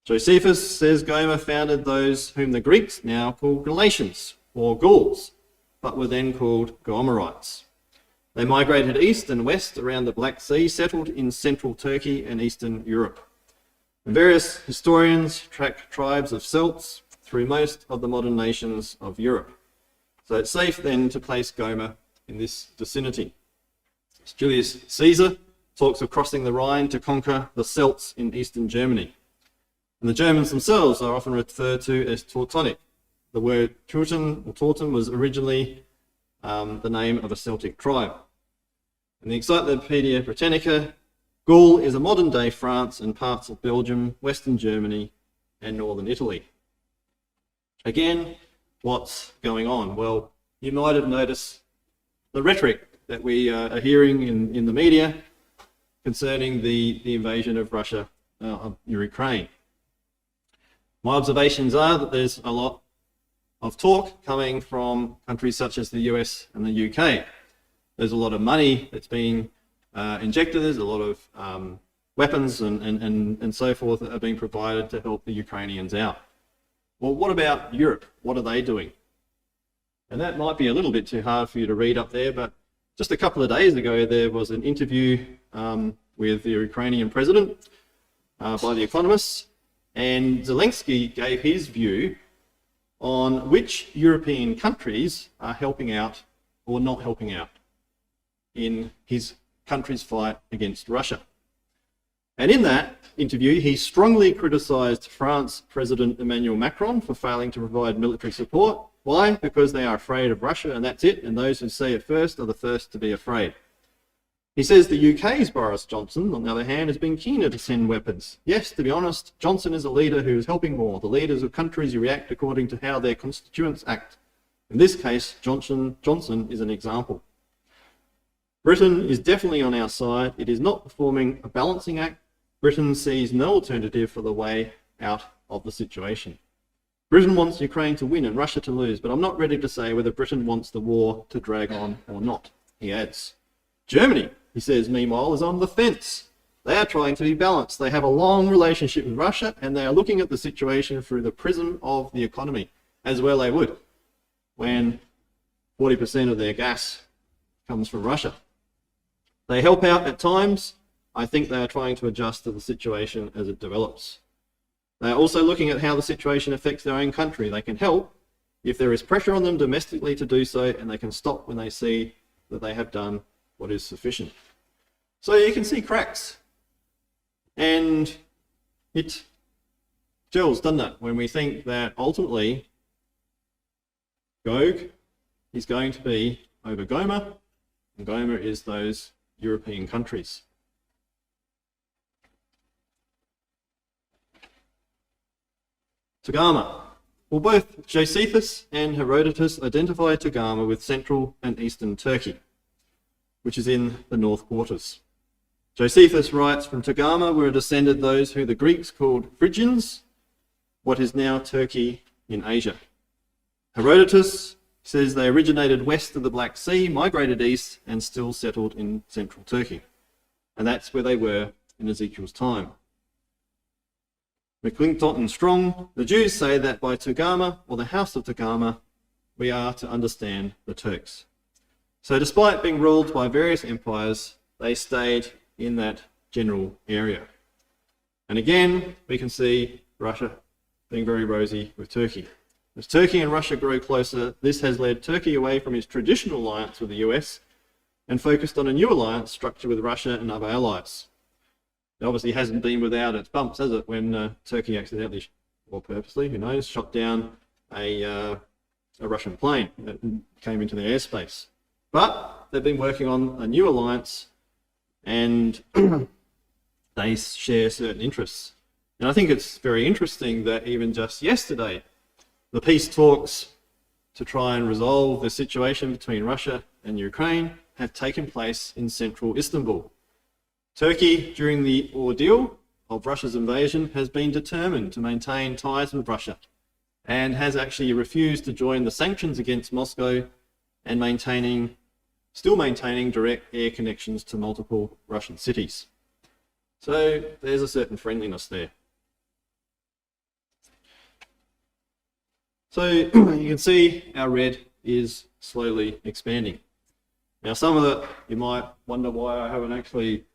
Josephus says Gomer founded those whom the Greeks now call Galatians or Gauls, but were then called Gomerites. They migrated east and west around the Black Sea, settled in central Turkey and eastern Europe. Various historians track tribes of Celts through most of the modern nations of Europe. So it's safe then to place Gomer in this vicinity. Julius Caesar talks of crossing the Rhine to conquer the Celts in eastern Germany. And the Germans themselves are often referred to as Teutonic. The word Teuton or Teuton was originally the name of a Celtic tribe. In the Encyclopedia Britannica, Gaul is a modern-day France and parts of Belgium, Western Germany, and Northern Italy. Again, what's going on? Well, you might have noticed the rhetoric that we are hearing in the media concerning the invasion of Russia of Ukraine. My observations are that there's a lot of talk coming from countries such as the US and the UK. There's a lot of money that's being injected, there's a lot of weapons and so forth that are being provided to help the Ukrainians out. Well, what about Europe? What are they doing? And that might be a little bit too hard for you to read up there, but Just a couple of days ago, there was an interview with the Ukrainian president by The Economist, and Zelensky gave his view on which European countries are helping out or not helping out in his country's fight against Russia. And in that interview, he strongly criticised France President Emmanuel Macron for failing to provide military support. Why? Because they are afraid of Russia, and that's it, and those who say it first are the first to be afraid. He says the UK's Boris Johnson, on the other hand, has been keener to send weapons. Yes, to be honest, Johnson is a leader who is helping more. The leaders of countries react according to how their constituents act. In this case, Johnson is an example. Britain is definitely on our side. It is not performing a balancing act. Britain sees no alternative for the way out of the situation. Britain wants Ukraine to win and Russia to lose, but I'm not ready to say whether Britain wants the war to drag on or not, he adds. Germany, he says, meanwhile, is on the fence. They are trying to be balanced. They have a long relationship with Russia, and they are looking at the situation through the prism of the economy, as well they would, when 40% of their gas comes from Russia. They help out at times. I think they are trying to adjust to the situation as it develops. They are also looking at how the situation affects their own country. They can help if there is pressure on them domestically to do so, and they can stop when they see that they have done what is sufficient. So you can see cracks. And it gels, doesn't it, when we think that ultimately Gog is going to be over Gomer, and Gomer is those European countries. Togarmah. Well, both Josephus and Herodotus identify Togarmah with central and eastern Turkey, which is in the North Quarters. Josephus writes, from Togarmah were descended those who the Greeks called Phrygians, what is now Turkey in Asia. Herodotus says they originated west of the Black Sea, migrated east, and still settled in central Turkey. And that's where they were in Ezekiel's time. McClintock and Strong, the Jews say that by Togarmah, or the house of Togarmah, we are to understand the Turks. So despite being ruled by various empires, they stayed in that general area. And again, we can see Russia being very rosy with Turkey. As Turkey and Russia grow closer, this has led Turkey away from its traditional alliance with the US and focused on a new alliance structured with Russia and other allies. It obviously hasn't been without its bumps, has it, when Turkey accidentally, or purposely, who knows, shot down a Russian plane that came into their airspace. But they've been working on a new alliance, and they share certain interests. And I think it's very interesting that even just yesterday, the peace talks to try and resolve the situation between Russia and Ukraine have taken place in central Istanbul. Turkey, during the ordeal of Russia's invasion, has been determined to maintain ties with Russia and has actually refused to join the sanctions against Moscow and still maintaining direct air connections to multiple Russian cities. So there's a certain friendliness there. So you can see our red is slowly expanding. Now some of it, you might wonder why I haven't actually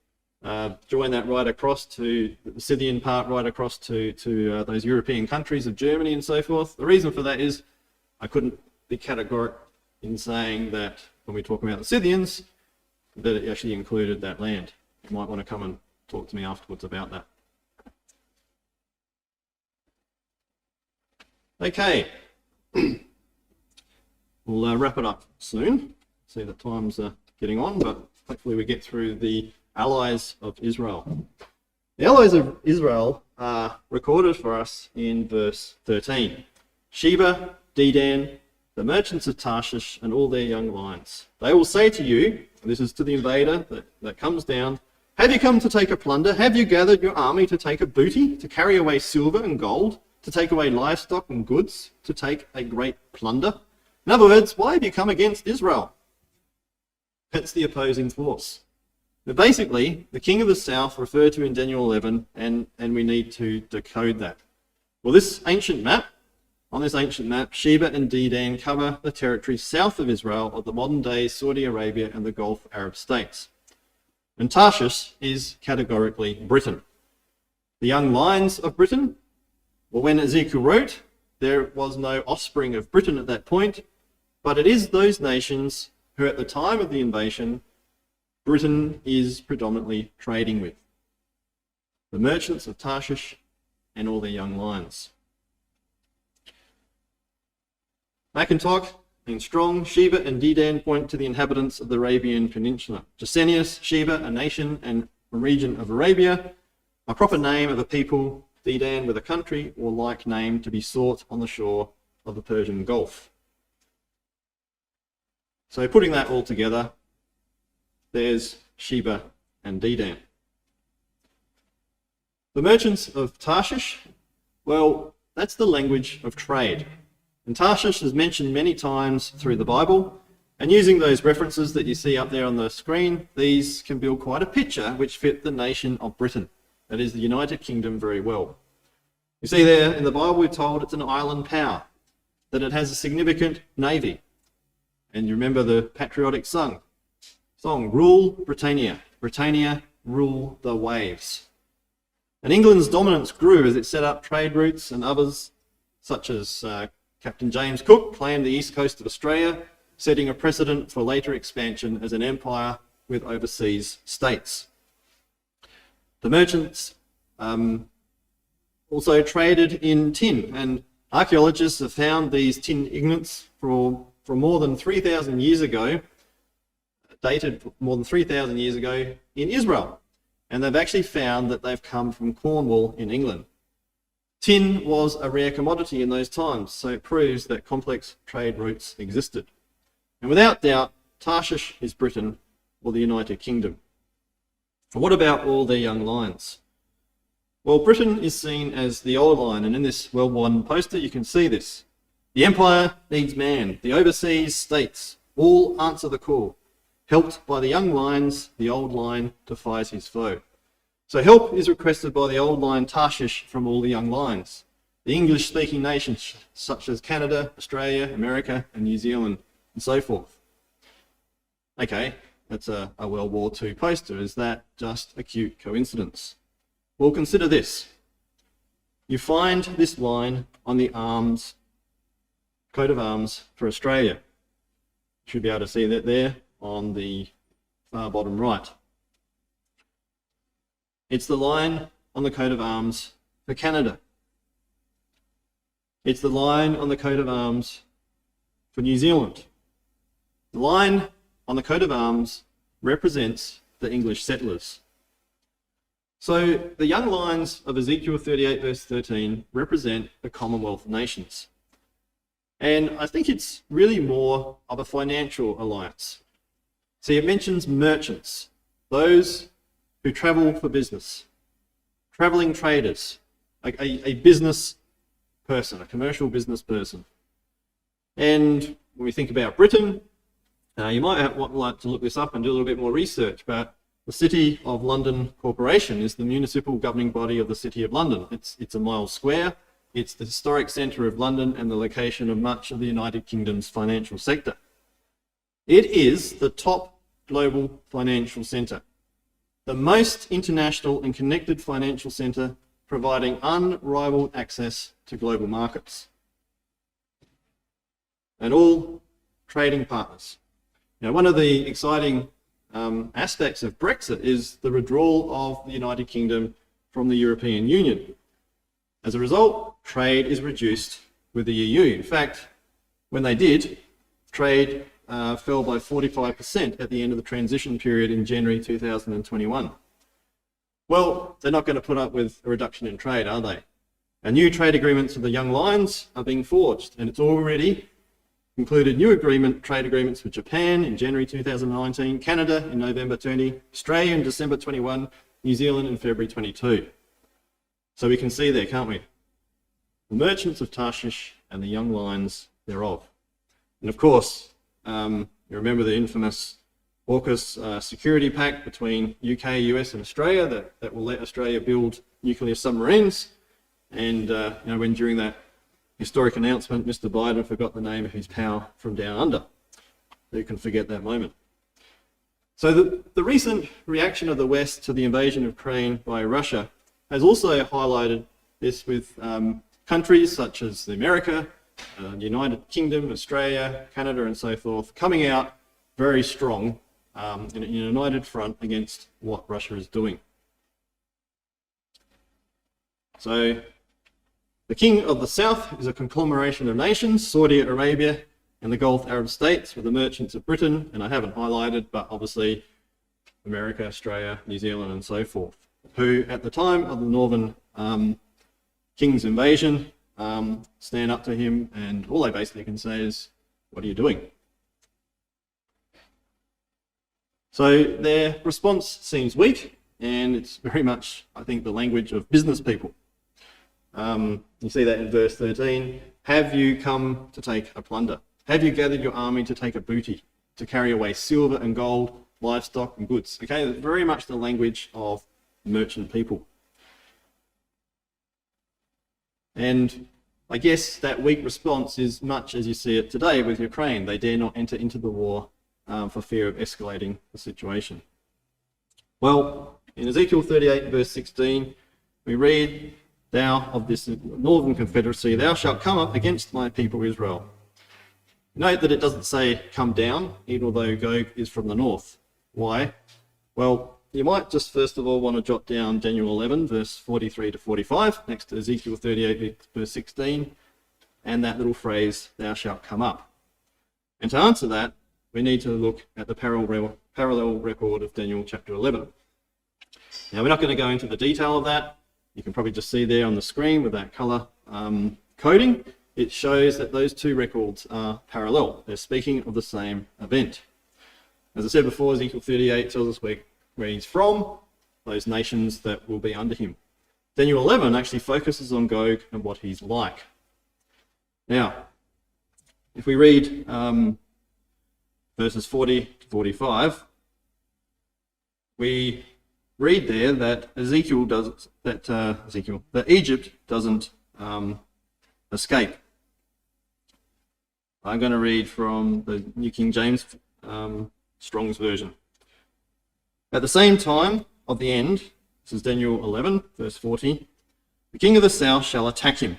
joined that right across to the Scythian part, right across to those European countries of Germany and so forth. The reason for that is I couldn't be categoric in saying that when we talk about the Scythians, that it actually included that land. You might want to come and talk to me afterwards about that. Okay, we'll wrap it up soon. See that time's getting on, but hopefully we get through the allies of Israel. The allies of Israel are recorded for us in verse 13. Sheba, Dedan, the merchants of Tarshish, and all their young lions. They will say to you, and this is to the invader that comes down, have you come to take a plunder? Have you gathered your army to take a booty, to carry away silver and gold, to take away livestock and goods, to take a great plunder? In other words, why have you come against Israel? That's the opposing force. But basically, the king of the south referred to in Daniel 11, and we need to decode that. Well, this ancient map on this ancient map, Sheba and Dedan cover the territory south of Israel of the modern-day Saudi Arabia and the Gulf Arab states. And Tarshish is categorically Britain. The young lions of Britain, well, when Ezekiel wrote, there was no offspring of Britain at that point, but it is those nations who at the time of the invasion, Britain is predominantly trading with. The merchants of Tarshish and all their young lions. McIntosh and Strong, Sheba and Dedan point to the inhabitants of the Arabian Peninsula. Gesenius, Sheba, a nation and a region of Arabia, a proper name of a people, Dedan with a country or like name to be sought on the shore of the Persian Gulf. So putting that all together, there's Sheba and Dedan. The merchants of Tarshish, well, that's the language of trade. And Tarshish is mentioned many times through the Bible, and using those references that you see up there on the screen, these can build quite a picture which fit the nation of Britain, that is the United Kingdom, very well. You see there in the Bible we're told it's an island power, that it has a significant navy. And you remember the patriotic song, Rule Britannia, Britannia rule the waves. And England's dominance grew as it set up trade routes, and others, such as Captain James Cook, claimed the east coast of Australia, setting a precedent for later expansion as an empire with overseas states. The merchants also traded in tin, and archaeologists have found these tin ingots from more than 3,000 years ago, dated more than 3,000 years ago in Israel. And they've actually found that they've come from Cornwall in England. Tin was a rare commodity in those times, so it proves that complex trade routes existed. And without doubt, Tarshish is Britain or the United Kingdom. And what about all their young lions? Well, Britain is seen as the old lion, and in this World War I poster you can see this. The empire needs man. The overseas states all answer the call. Helped by the young lions, the old lion defies his foe. So help is requested by the old lion Tarshish from all the young lions. The English-speaking nations such as Canada, Australia, America, and New Zealand, and so forth. Okay, that's a World War II poster. Is that just a cute coincidence? Well, consider this. You find this line on the arms, coat of arms for Australia. You should be able to see that there on the far bottom right. It's the line on the coat of arms for Canada. It's the line on the coat of arms for New Zealand. The line on the coat of arms represents the English settlers. So the young lions of Ezekiel 38 verse 13 represent the Commonwealth nations. And I think it's really more of a financial alliance. See, it mentions merchants, those who travel for business, travelling traders, a business person, a commercial business person. And when we think about Britain, you might like to look this up and do a little bit more research, but the City of London Corporation is the municipal governing body of the City of London. It's a mile square. It's the historic centre of London and the location of much of the United Kingdom's financial sector. It is the top global financial centre, the most international and connected financial centre, providing unrivaled access to global markets and all trading partners. Now, one of the exciting aspects of Brexit is the withdrawal of the United Kingdom from the European Union. As a result, trade is reduced with the EU. In fact, when they did, trade fell by 45% at the end of the transition period in January 2021. Well, they're not going to put up with a reduction in trade, are they? And new trade agreements with the young lions are being forged, and it's already included new trade agreements with Japan in January 2019, Canada in November 20, Australia in December 21, New Zealand in February 22. So we can see there, can't we? The merchants of Tarshish and the young lions thereof. And of course, you remember the infamous AUKUS security pact between UK, US and Australia that will let Australia build nuclear submarines. And when during that historic announcement, Mr. Biden forgot the name of his pal from down under. Who can forget that moment? So the recent reaction of the West to the invasion of Ukraine by Russia has also highlighted this with countries such as America, the United Kingdom, Australia, Canada and so forth, coming out very strong in a united front against what Russia is doing. So the king of the south is a conglomeration of nations, Saudi Arabia and the Gulf Arab states, with the merchants of Britain, and I haven't highlighted, but obviously America, Australia, New Zealand and so forth, who at the time of the Northern King's invasion stand up to him, and all they basically can say is, what are you doing? So their response seems weak, and it's very much, I think, the language of business people. You see that in verse 13. Have you come to take a plunder? Have you gathered your army to take a booty, to carry away silver and gold, livestock and goods? Okay, that's very much the language of merchant people. And I guess that weak response is much as you see it today with Ukraine. They dare not enter into the war for fear of escalating the situation. Well, in Ezekiel 38 verse 16, we read, "Thou of this northern confederacy, thou shalt come up against my people Israel." Note that it doesn't say come down, even though Gog is from the north. Why? Well, you might just first of all want to jot down Daniel 11 verse 43 to 45 next to Ezekiel 38 verse 16 and that little phrase, thou shalt come up. And to answer that, we need to look at the parallel record of Daniel chapter 11. Now, we're not going to go into the detail of that. You can probably just see there on the screen with that colour coding. It shows that those two records are parallel. They're speaking of the same event. As I said before, Ezekiel 38 tells us where he's from, those nations that will be under him. Daniel 11 actually focuses on Gog and what he's like. Now, if we read verses 40 to 45, we read there that that Egypt doesn't escape. I'm going to read from the New King James Strong's version. At the same time of the end, this is Daniel 11, verse 40, the king of the south shall attack him.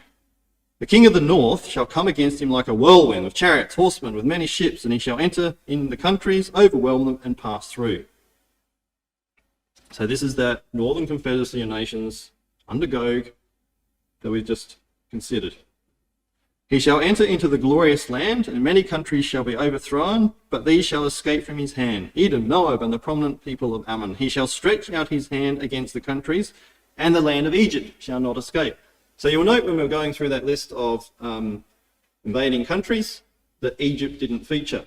The king of the north shall come against him like a whirlwind of chariots, horsemen, with many ships, and he shall enter in the countries, overwhelm them, and pass through. So this is that northern confederacy of nations under Gog that we've just considered. He shall enter into the glorious land, and many countries shall be overthrown, but these shall escape from his hand, Edom, Moab, and the prominent people of Ammon. He shall stretch out his hand against the countries, and the land of Egypt shall not escape. So you'll note when we're going through that list of invading countries that Egypt didn't feature.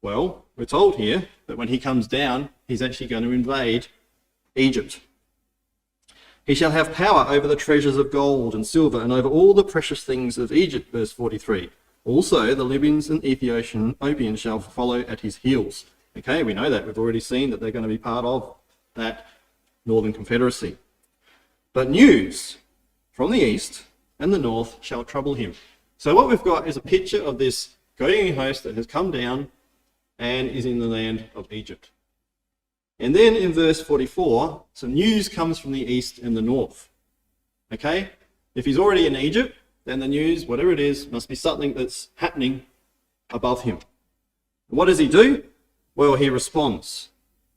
Well, we're told here that when he comes down, he's actually going to invade Egypt. He shall have power over the treasures of gold and silver and over all the precious things of Egypt, verse 43. Also, the Libyans and Ethiopians shall follow at his heels. Okay, we know that. We've already seen that they're going to be part of that northern confederacy. But news from the east and the north shall trouble him. So what we've got is a picture of this goading host that has come down and is in the land of Egypt. And then in verse 44, some news comes from the east and the north. Okay? If he's already in Egypt, then the news, whatever it is, must be something that's happening above him. What does he do? Well, he responds.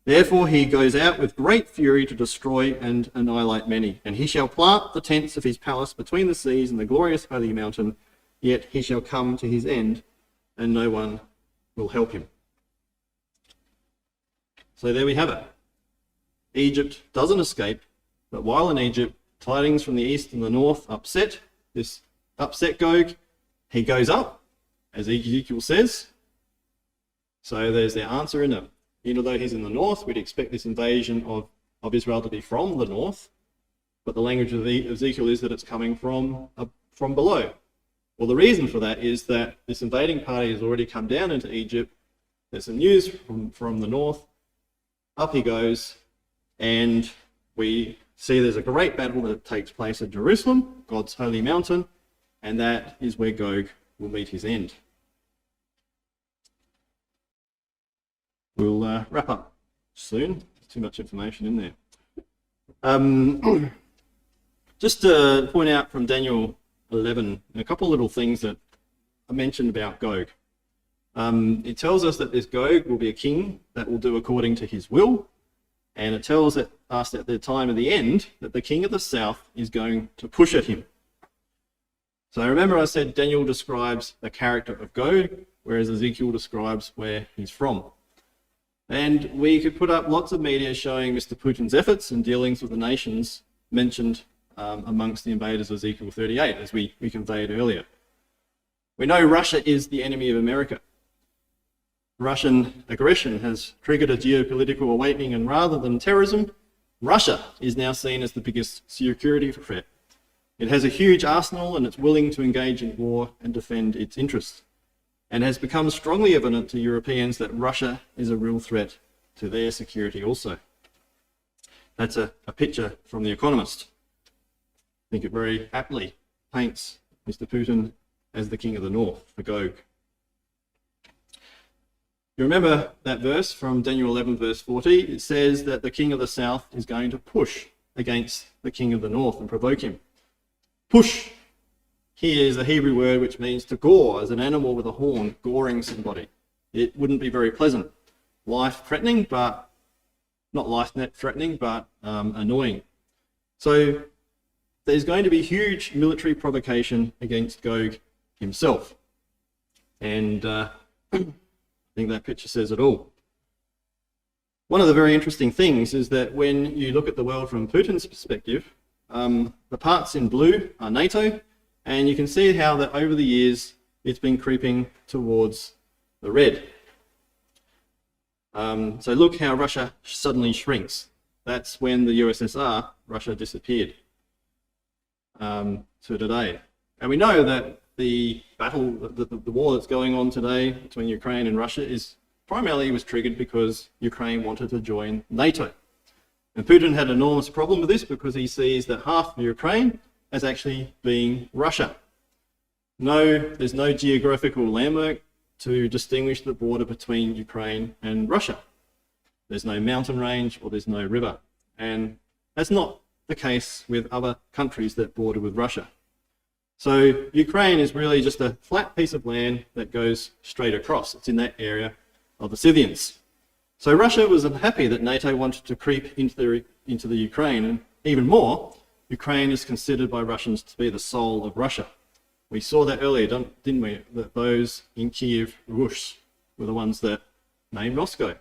Therefore he goes out with great fury to destroy and annihilate many. And he shall plant the tents of his palace between the seas and the glorious holy mountain, yet he shall come to his end, and no one will help him. So there we have it. Egypt doesn't escape, but while in Egypt, tidings from the east and the north upset Gog. He goes up, as Ezekiel says. So there's their answer in it. Even though he's in the north, we'd expect this invasion of Israel to be from the north, but the language of Ezekiel is that it's coming from below. Well, the reason for that is that this invading party has already come down into Egypt. There's some news from the north. Up he goes, and we see there's a great battle that takes place at Jerusalem, God's holy mountain, and that is where Gog will meet his end. We'll wrap up soon. There's too much information in there. Just to point out from Daniel 11, a couple of little things that are mentioned about Gog. It tells us that this Gog will be a king that will do according to his will, and it tells us at the time of the end that the king of the south is going to push at him. So remember I said Daniel describes the character of Gog, whereas Ezekiel describes where he's from. And we could put up lots of media showing Mr. Putin's efforts and dealings with the nations mentioned amongst the invaders of Ezekiel 38, as we conveyed earlier. We know Russia is the enemy of America. Russian aggression has triggered a geopolitical awakening, and rather than terrorism, Russia is now seen as the biggest security threat. It has a huge arsenal and it's willing to engage in war and defend its interests, and has become strongly evident to Europeans that Russia is a real threat to their security also. That's a picture from The Economist. I think it very aptly paints Mr. Putin as the king of the north, the Gog. You remember that verse from Daniel 11 verse 40? It says that the king of the south is going to push against the king of the north and provoke him. Push here is the Hebrew word which means to gore, as an animal with a horn goring somebody. It wouldn't be very pleasant. Life-threatening, but not life-threatening, but annoying. So there's going to be huge military provocation against Gog himself. And I think that picture says it all. One of the very interesting things is that when you look at the world from Putin's perspective, the parts in blue are NATO, and you can see how that over the years it's been creeping towards the red. So look how Russia suddenly shrinks. That's when the USSR, Russia disappeared to today. And we know that the battle, the war that's going on today between Ukraine and Russia was triggered because Ukraine wanted to join NATO. And Putin had an enormous problem with this because he sees that half of Ukraine as actually being Russia. There's no geographical landmark to distinguish the border between Ukraine and Russia. There's no mountain range or there's no river. And that's not the case with other countries that border with Russia. So Ukraine is really just a flat piece of land that goes straight across. It's in that area of the Scythians. So Russia was unhappy that NATO wanted to creep into the Ukraine, and even more, Ukraine is considered by Russians to be the soul of Russia. We saw that earlier, didn't we? That those in Kiev, Rus, were the ones that named Moscow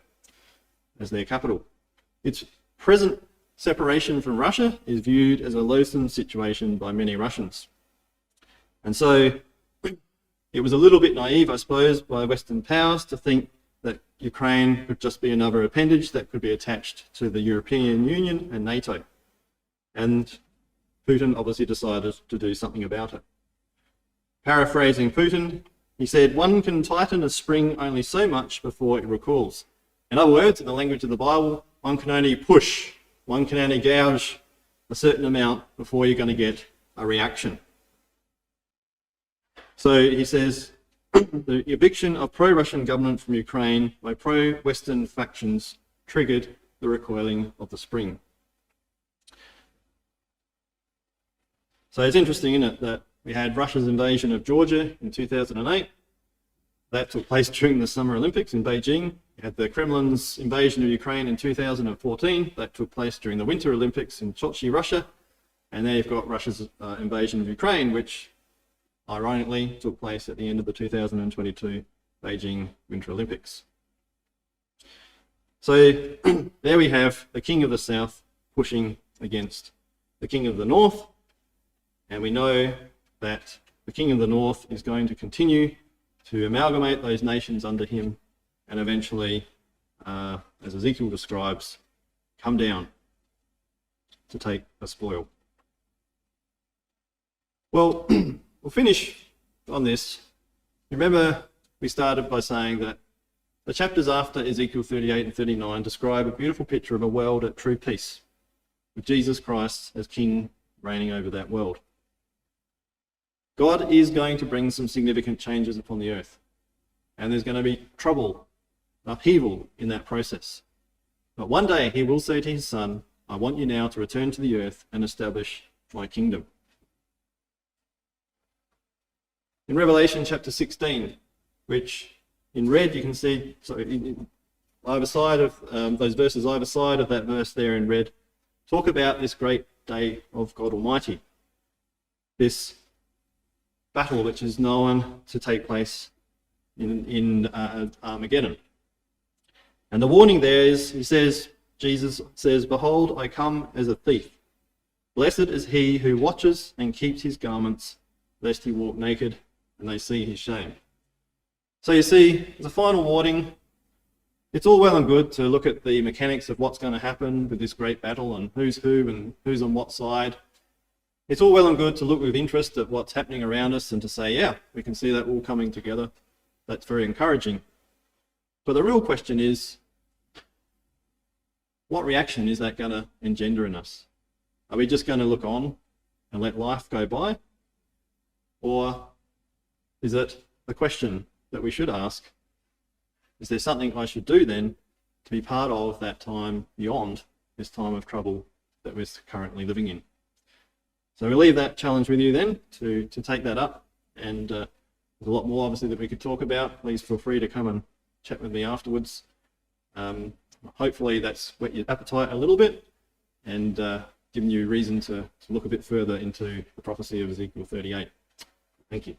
as their capital. Its present separation from Russia is viewed as a loathsome situation by many Russians. And so it was a little bit naive, I suppose, by Western powers to think that Ukraine could just be another appendage that could be attached to the European Union and NATO. And Putin obviously decided to do something about it. Paraphrasing Putin, he said, "One can tighten a spring only so much before it recoils." In other words, in the language of the Bible, one can only push, one can only gouge a certain amount before you're going to get a reaction. So he says, the eviction of pro-Russian government from Ukraine by pro-Western factions triggered the recoiling of the spring. So it's interesting, isn't it, that we had Russia's invasion of Georgia in 2008. That took place during the Summer Olympics in Beijing. We had the Kremlin's invasion of Ukraine in 2014. That took place during the Winter Olympics in Sochi, Russia. And then you've got Russia's invasion of Ukraine, which ironically took place at the end of the 2022 Beijing Winter Olympics. So there we have the king of the south pushing against the king of the north. And we know that the king of the north is going to continue to amalgamate those nations under him and eventually, as Ezekiel describes, come down to take the spoil. Well, we'll finish on this. Remember, we started by saying that the chapters after Ezekiel 38 and 39 describe a beautiful picture of a world at true peace, with Jesus Christ as king reigning over that world. God is going to bring some significant changes upon the earth. And there's going to be trouble, upheaval in that process. But one day he will say to his son, I want you now to return to the earth and establish my kingdom. In Revelation chapter 16, which in red you can see, either side of those verses, either side of that verse there in red, talk about this great day of God Almighty. This battle which is known to take place in Armageddon. And the warning there is, Jesus says, behold, I come as a thief. Blessed is he who watches and keeps his garments, lest he walk naked and they see his shame. So you see, as a final warning, it's all well and good to look at the mechanics of what's going to happen with this great battle and who's who and who's on what side. It's all well and good to look with interest at what's happening around us and to say, yeah, we can see that all coming together. That's very encouraging. But the real question is, what reaction is that going to engender in us? Are we just going to look on and let life go by? Or is it the question that we should ask, is there something I should do then to be part of that time beyond this time of trouble that we're currently living in? So we leave that challenge with you then to take that up, and there's a lot more obviously that we could talk about. Please feel free to come and chat with me afterwards. Hopefully that's whet your appetite a little bit and given you reason to look a bit further into the prophecy of Ezekiel 38. Thank you.